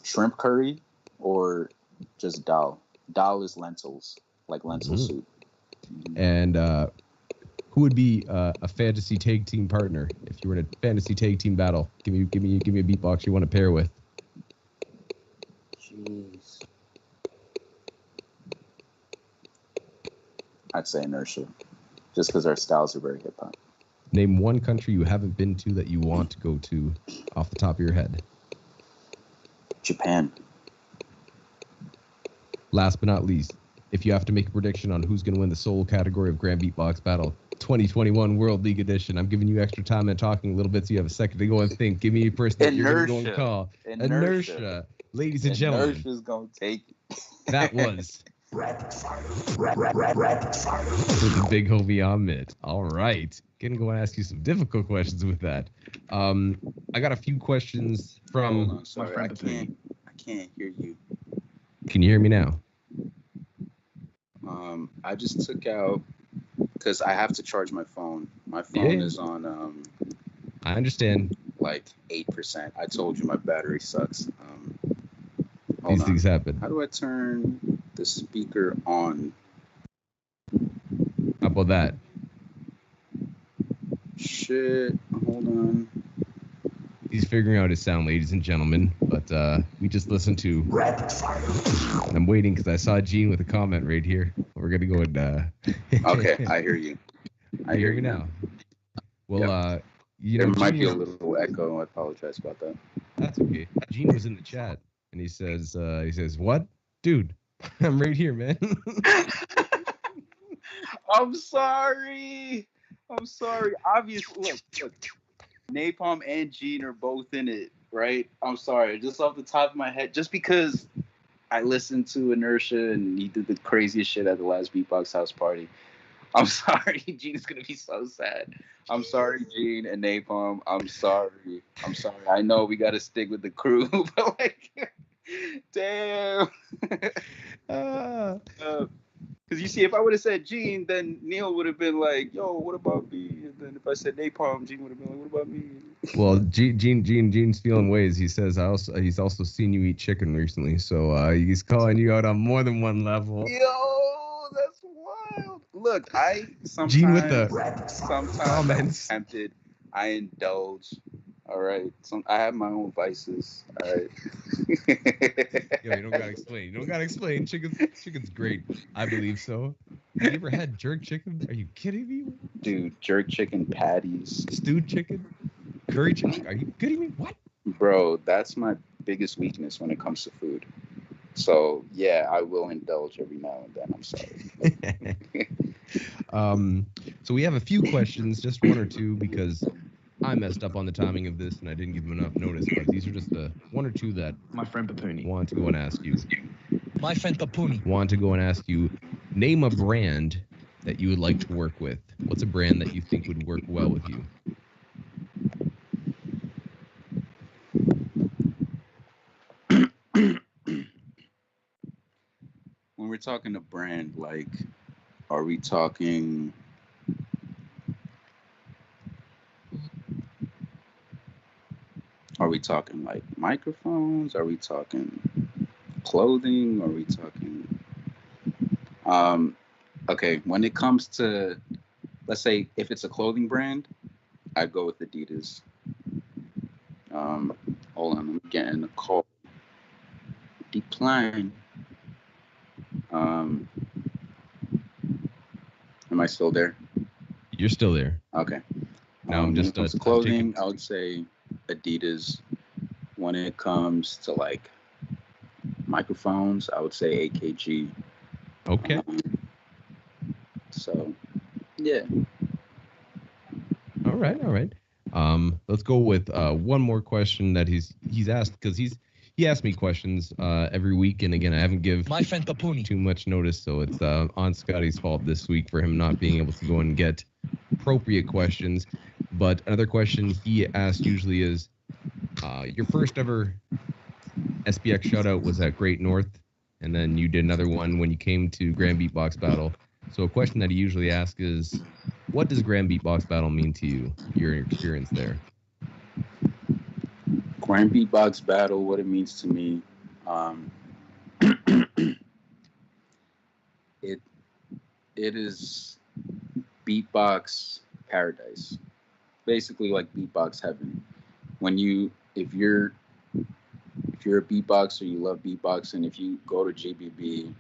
shrimp curry or just dal. Dal is lentils, like lentil soup. And who would be a fantasy tag team partner if you were in a fantasy tag team battle? Give me a beatbox you want to pair with. Jeez. I'd say Inertia, just because our styles are very hip hop. Name one country you haven't been to that you want to go to off the top of your head. Japan. Last but not least, if you have to make a prediction on who's going to win the solo category of Grand Beatbox Battle 2021 World League Edition, I'm giving you extra time and talking a little bit so you have a second to go and think. Give me a person that you're going to go and call. Inertia. Ladies and gentlemen. Inertia's going to take it. That was Rapid fire. with the big homie Amit. All right. Gonna go and ask you some difficult questions with that. I got a few questions from... Hold on, sorry, I can't hear you. Can you hear me now? I just took out, because I have to charge my phone. My phone is on I understand. like 8%. I told you my battery sucks. These things happen. How do I turn the speaker on? How about that? Shit, hold on. He's figuring out his sound, ladies and gentlemen. But we just listened to Rapid fire. And I'm waiting because I saw Gene with a comment right here. We're gonna go and. Okay, I hear you. I hear you now. Well, you know, there might Gene be a little echo. I apologize about that. That's okay. Gene was in the chat and he says, "What, dude? I'm right here, man." I'm sorry. Obviously, look. Napalm and Gene are both in it, right? I'm sorry. Just off the top of my head, just because I listened to Inertia and he did the craziest shit at the last Beatbox House party. I'm sorry. Gene is going to be so sad. I'm sorry, Gene and Napalm. I'm sorry. I know we got to stick with the crew, but like, damn. Because you see, if I would have said Gene, then Neil would have been like, yo, what about me? And then if I said Napalm, Gene would have been like, what about me? Well, Gene's feeling ways. He says he's also seen you eat chicken recently, so he's calling you out on more than one level. Yo, that's wild. Look, I sometimes, Gene with the comments. I'm tempted. I indulge. All right. I have my own vices. All right. Yo, you don't gotta explain. Chicken's great. I believe so. Have you ever had jerk chicken? Are you kidding me? Dude, jerk chicken patties. Stewed chicken? Curry chicken? Are you kidding me? What? Bro, that's my biggest weakness when it comes to food. So, yeah, I will indulge every now and then. I'm sorry. So we have a few questions, just one or two, because I messed up on the timing of this and I didn't give him enough notice, but these are just the one or two that My friend Papuni. want to go and ask you. My friend Papuni. Want to go and ask you, name a brand that you would like to work with. What's a brand that you think would work well with you? When we're talking a brand, like, are we talking... Are we talking like microphones? Are we talking clothing? Are we talking... Okay, when it comes to, let's say, if it's a clothing brand, I'd go with Adidas. Hold on, I'm getting a call. Decline. Am I still there? You're still there. Okay. No, I'm just when it comes to clothing, I would say Adidas. When it comes to like microphones, I would say AKG. Okay. So, yeah. All right. Let's go with one more question that he's asked, because he asks me questions every week, and again, I haven't given My friend Papuni. too much notice, so it's on Scotty's fault this week for him not being able to go and get appropriate questions. But another question he asked usually is, your first ever SBX shoutout was at Great North, and then you did another one when you came to Grand Beatbox Battle. So a question that he usually asks is, what does Grand Beatbox Battle mean to you, your experience there? Grand Beatbox Battle, what it means to me, it is beatbox paradise, basically like beatbox heaven. If you're a beatboxer, you love beatboxing, if you go to GBB,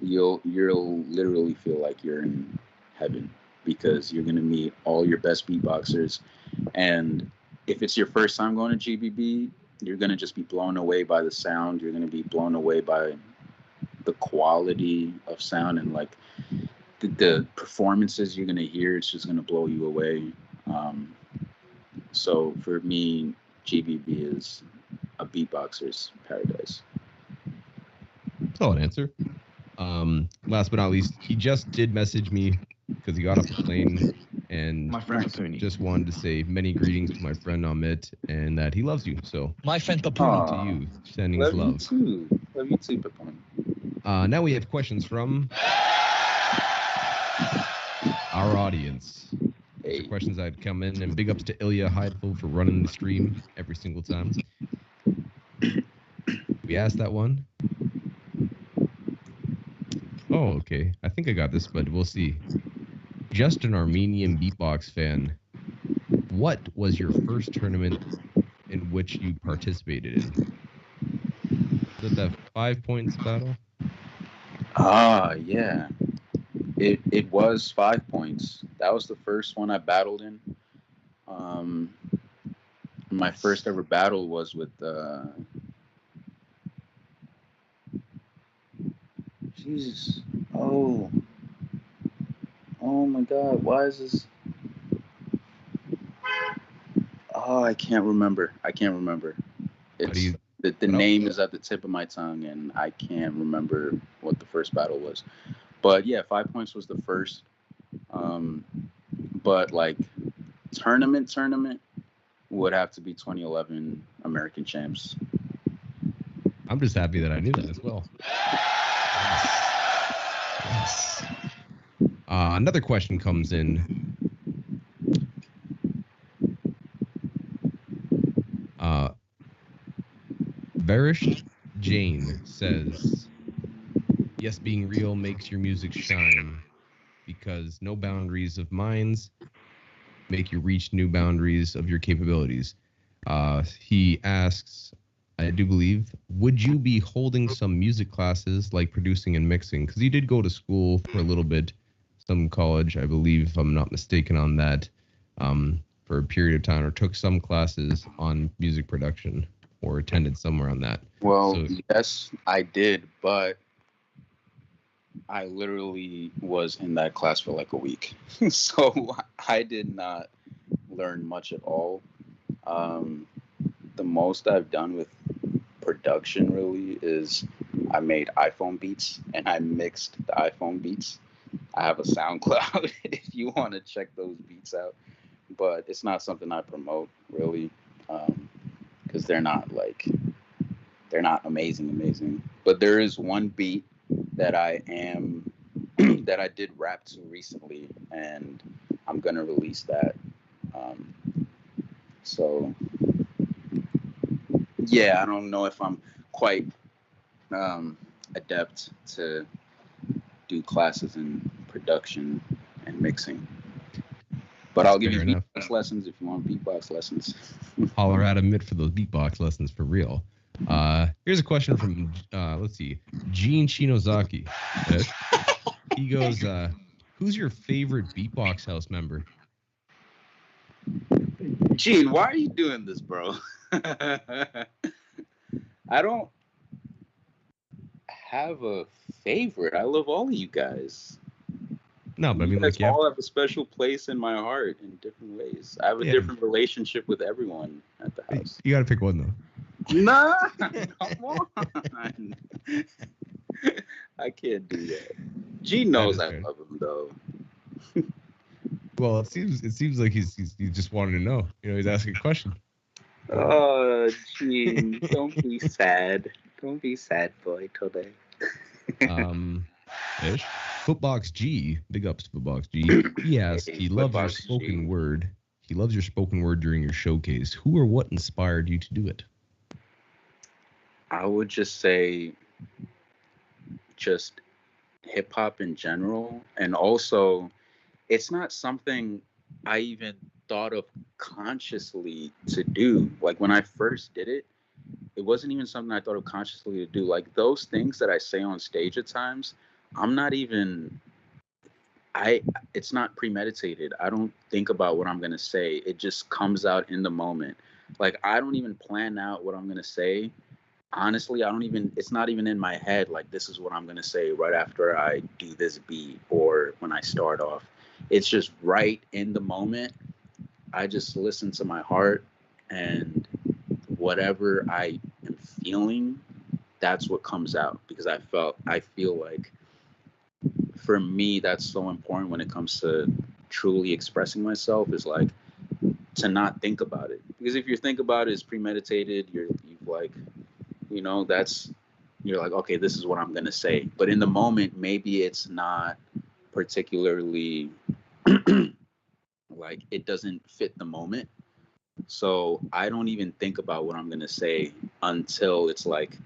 you'll literally feel like you're in heaven, because you're gonna meet all your best beatboxers. And if it's your first time going to GBB, you're gonna just be blown away by the sound. You're gonna be blown away by the quality of sound, and like the performances you're gonna hear. It's just gonna blow you away. So for me, GBB is a beatboxer's paradise. Solid answer. Last but not least, he just did message me because he got off the plane and My friend Papuni. just wanted to say many greetings to my friend Amit and that he loves you. So My friend Papuni. to you, sending his love. Love you too, Papuni. Now we have questions from our audience. Hey. Questions that come in, and big ups to Olea Heidfeld for running the stream every single time. We asked that one. Oh, okay. I think I got this, but we'll see. Just an Armenian beatbox fan. What was your first tournament in which you participated in? Was it the 5 points battle? Yeah. It was 5 points. That was the first one I battled in. My first ever battle was with Jesus. Oh my God. Why is this? Oh, I can't remember. It's the name is at the tip of my tongue, and I can't remember what the first battle was. But yeah, 5 points was the first. But like tournament would have to be 2011 American Champs. I'm just happy that I knew that as well. Yes. Another question comes in. Varish Jane says, yes, being real makes your music shine because no boundaries of minds make you reach new boundaries of your capabilities. He asks, I do believe, would you be holding some music classes like producing and mixing? Because you did go to school for a little bit, some college, I believe, if I'm not mistaken on that, for a period of time, or took some classes on music production or attended somewhere on that. Well, yes, I did, but I literally was in that class for like a week. So I did not learn much at all. The most I've done with production really is I made iPhone beats and I mixed the iPhone beats. I have a SoundCloud if you want to check those beats out, but it's not something I promote really, because they're not amazing. But there is one beat that I did rap to recently, and I'm gonna release that. So yeah, I don't know if I'm quite adept to do classes in production and mixing. But I'll give you beatbox lessons if you want beatbox lessons. Holler at Amit for those beatbox lessons for real. Here's a question from, let's see, Gene Shinozaki. He goes, who's your favorite Beatbox House member? Gene, why are you doing this, bro? I don't have a favorite. I love all of you guys. No, but I mean, you like, all have a special place in my heart in different ways. I have a different relationship with everyone at the house. You got to pick one, though. Nah, come on. I can't do that. Gene knows I love him, though. Well, it seems like he's just wanting to know. You know, he's asking a question. Oh, gee, don't be sad. Don't be sad, boy, today. Ish. Footbox G, big ups to Footbox G. He asked, Hey, he loves your Footbox spoken G. word. He loves your spoken word during your showcase. Who or what inspired you to do it? I would just say just hip hop in general. And also, it's not something I even thought of consciously to do. Like when I first did it, it wasn't even something I thought of consciously to do. Like those things that I say on stage at times, I'm not even it's not premeditated. I don't think about what I'm going to say. It just comes out in the moment. Like I don't even plan out what I'm going to say. Honestly, it's not even in my head like this is what I'm going to say right after I do this beat or when I start off. It's just right in the moment. I just listen to my heart, and whatever I am feeling, that's what comes out, because I feel like for me that's so important when it comes to truly expressing myself, is like to not think about it. Because if you think about it, it's premeditated, you've like, you know, that's, you're like, okay, this is what I'm gonna say. But in the moment, maybe it's not particularly like it doesn't fit the moment. So I don't even think about what I'm gonna say until it's like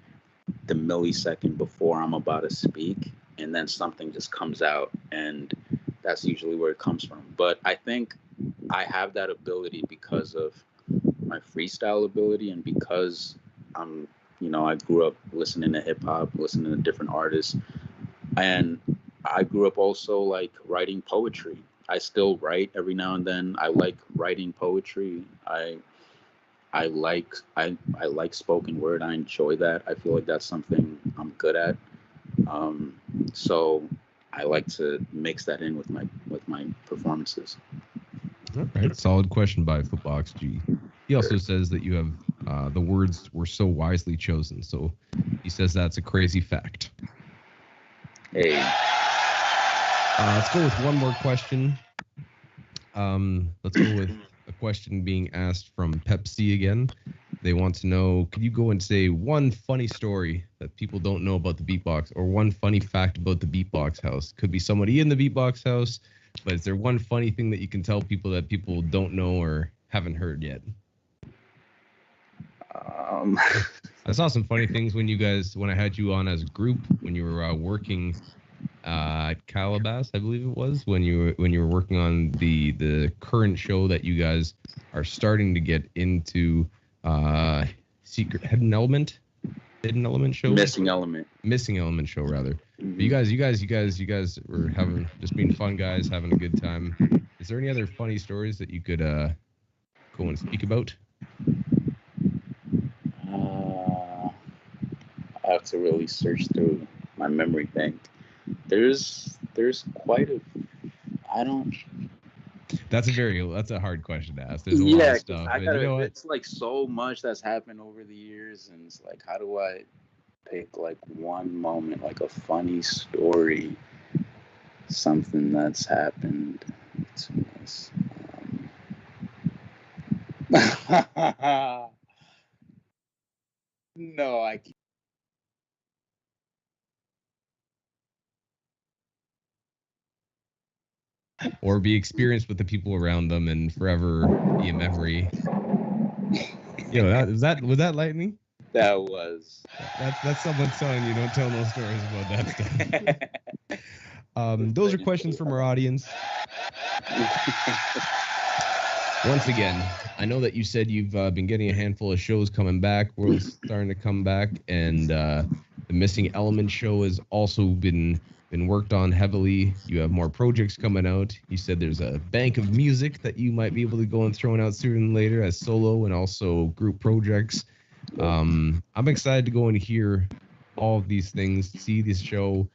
the millisecond before I'm about to speak, and then something just comes out, and that's usually where it comes from. But I think I have that ability because of my freestyle ability, and because I'm, you know, I grew up listening to hip hop, listening to different artists, and I grew up also like writing poetry. I still write every now and then. I like writing poetry. I like spoken word. I enjoy that. I feel like that's something I'm good at. So I like to mix that in with my performances. All right, solid question by Footbox G. He also says that you have the words were so wisely chosen. So he says that's a crazy fact. Hey, let's go with one more question. Let's go with a question being asked from Pepsi again. They want to know, could you go and say one funny story that people don't know about the Beatbox, or one funny fact about the Beatbox House? Could be somebody in the Beatbox House, but is there one funny thing that you can tell people that people don't know or haven't heard yet? I saw some funny things when I had you on as a group, when you were working at Calabas, I believe it was, when you were working on the current show that you guys are starting to get into, secret hidden element show, missing element show rather. Mm-hmm. You guys were having, just being fun guys, having a good time. Is there any other funny stories that you could go and speak about? I have to really search through my memory bank. There's quite a, I don't. That's a hard question to ask. There's a lot of stuff. It's like so much that's happened over the years, and it's like, how do I pick like one moment, like a funny story, something that's happened to us? No, I can't. Or be experienced with the people around them and forever be a memory. Yo, was that lightning? That was. That's someone telling you don't tell no stories about that stuff. Those are questions from our audience. Once again, I know that you said you've been getting a handful of shows coming back. World's starting to come back, and the Missing Element show has also been worked on heavily. You have more projects coming out. You said there's a bank of music that you might be able to go and throw out sooner than later as solo and also group projects. I'm excited to go and hear all of these things, see this show,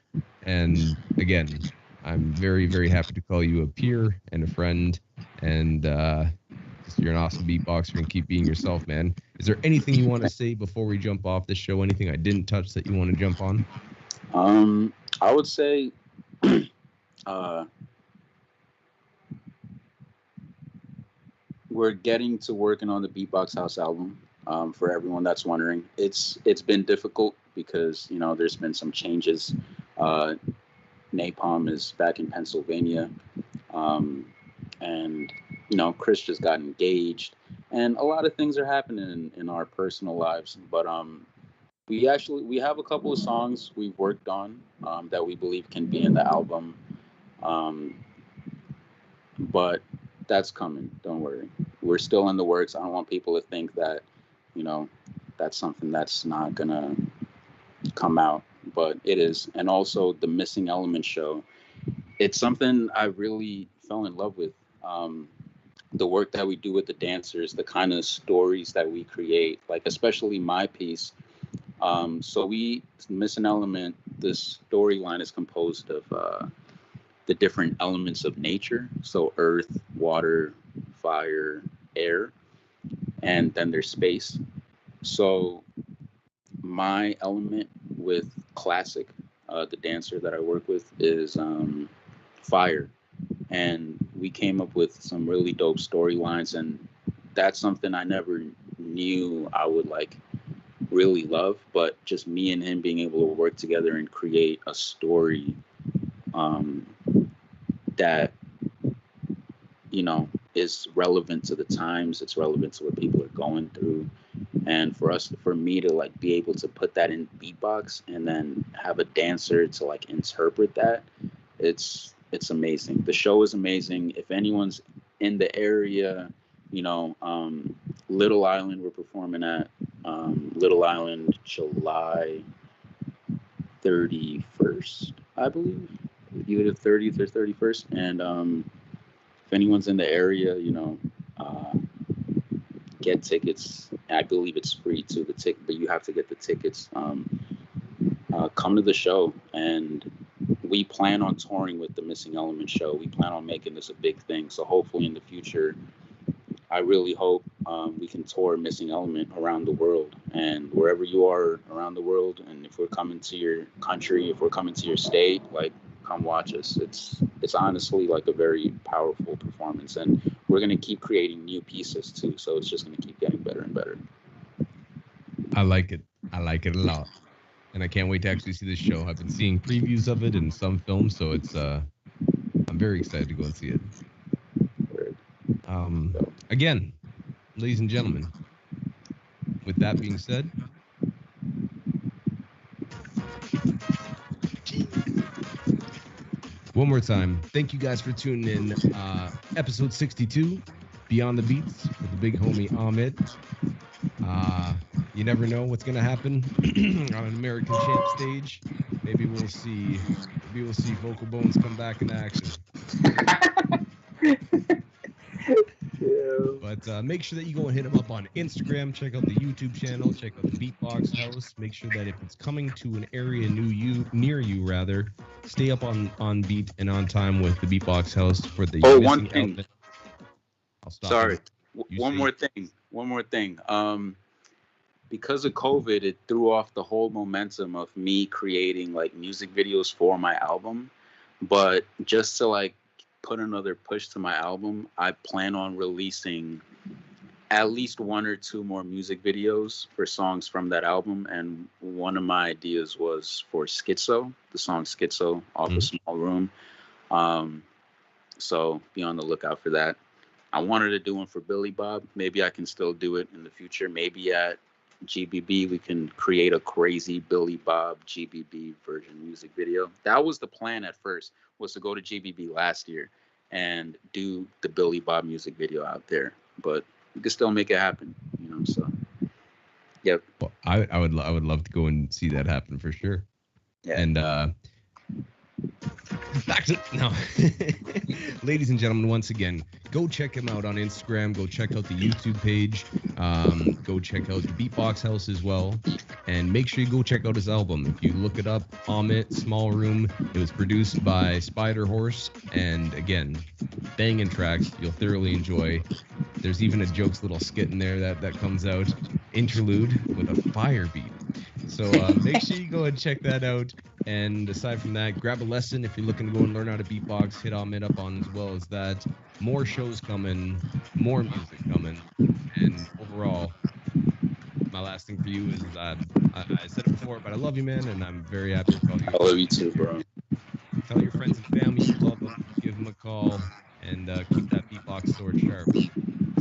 and again, I'm very, very happy to call you a peer and a friend, and you're an awesome beatboxer, and keep being yourself, man. Is there anything you want to say before we jump off this show? Anything I didn't touch that you want to jump on? I would say we're getting to working on the Beatbox House album. For everyone that's wondering, it's been difficult because, you know, there's been some changes. Napalm is back in Pennsylvania, and you know, Chris just got engaged, and a lot of things are happening in our personal lives. But we have a couple of songs we've worked on that we believe can be in the album, but that's coming. Don't worry, we're still in the works. I don't want people to think that, you know, that's something that's not gonna come out, but it is. And also the Missing Element show, it's something I really fell in love with. The work that we do with the dancers, the kind of stories that we create, like especially my piece. So Missing Element, this storyline is composed of the different elements of nature. So earth, water, fire, air, and then there's space. So my element with Classic, the dancer that I work with, is fire. And we came up with some really dope storylines, and that's something I never knew I would like really love, but just me and him being able to work together and create a story that, you know, is relevant to the times, it's relevant to what people are going through. And for me to like be able to put that in beatbox and then have a dancer to like interpret that, it's amazing. The show is amazing. If anyone's in the area, you know, Little Island, we're performing at Little Island July 31st, I believe, either the 30th or 31st. And if anyone's in the area, you know, get tickets. I believe it's free too, the ticket, but you have to get the tickets. Come to the show, and we plan on touring with the Missing Element show. We plan on making this a big thing. So hopefully in the future, I really hope we can tour Missing Element around the world, and wherever you are around the world. And if we're coming to your country, if we're coming to your state, like, come watch us. It's honestly like a very powerful performance, and we're going to keep creating new pieces too. So it's just going to keep getting better and better. I like it. I like it a lot. And I can't wait to actually see this show. I've been seeing previews of it in some films, so it's I'm very excited to go and see it. Again, ladies and gentlemen, with that being said, one more time, thank you guys for tuning in. Episode 62, Beyond the Beats, with the big homie Amit. You never know what's gonna happen on an American Champ stage. Maybe we'll see Vocal Bones come back in action. But make sure that you go and hit him up on Instagram. Check out the YouTube channel. Check out the Beatbox House. Make sure that if it's coming to an area near you, stay up on beat and on time with the Beatbox House for the. Oh, one thing. Outlet. I'll stop. Sorry. One more thing. Because of COVID, it threw off the whole momentum of me creating like music videos for my album. But just to like put another push to my album, I plan on releasing at least 1 or 2 more music videos for songs from that album. And one of my ideas was for Schizo, the song Schizo off A Small Room. So be on the lookout for that. I wanted to do one for Billy Bob. Maybe I can still do it in the future. Maybe at GBB we can create a crazy Billy Bob GBB version music video. That was the plan at first, was to go to GBB last year and do the Billy Bob music video out there. But we can still make it happen, you know. So, yep. Well, I would love to go and see that happen for sure. Yeah. And back to no. Ladies and gentlemen, once again, go check him out on Instagram. Go check out the YouTube page. Go check out the Beatbox House as well. And make sure you go check out his album. If you look it up, Amit, Small Room. It was produced by Spider Horse. And again, banging tracks you'll thoroughly enjoy. There's even a jokes little skit in there that comes out. Interlude with a fire beat. So make sure you go and check that out. And aside from that, grab a lesson if you're looking to go and learn how to beatbox. Hit Amit up on as well as that. More shows coming, more music coming, and overall, my last thing for you is I said it before, but I love you, man, and I'm very happy to call you. I love you too, bro. Tell your friends and family you love them. Give them a call, and keep that beatbox sword sharp. This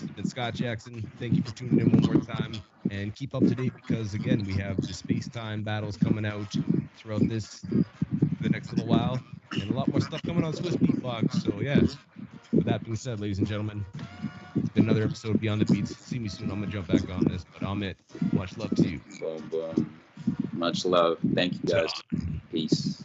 has been Scott Jackson. Thank you for tuning in one more time, and keep up to date because again, we have the space-time battles coming out throughout the next little while, and a lot more stuff coming on Swiss Beatbox. So yeah. With that being said, ladies and gentlemen, it's been another episode of Beyond the Beats. See me soon. I'm gonna jump back on this, but Amit, much love to you. Boom, boom. Much love. Thank you guys. Peace.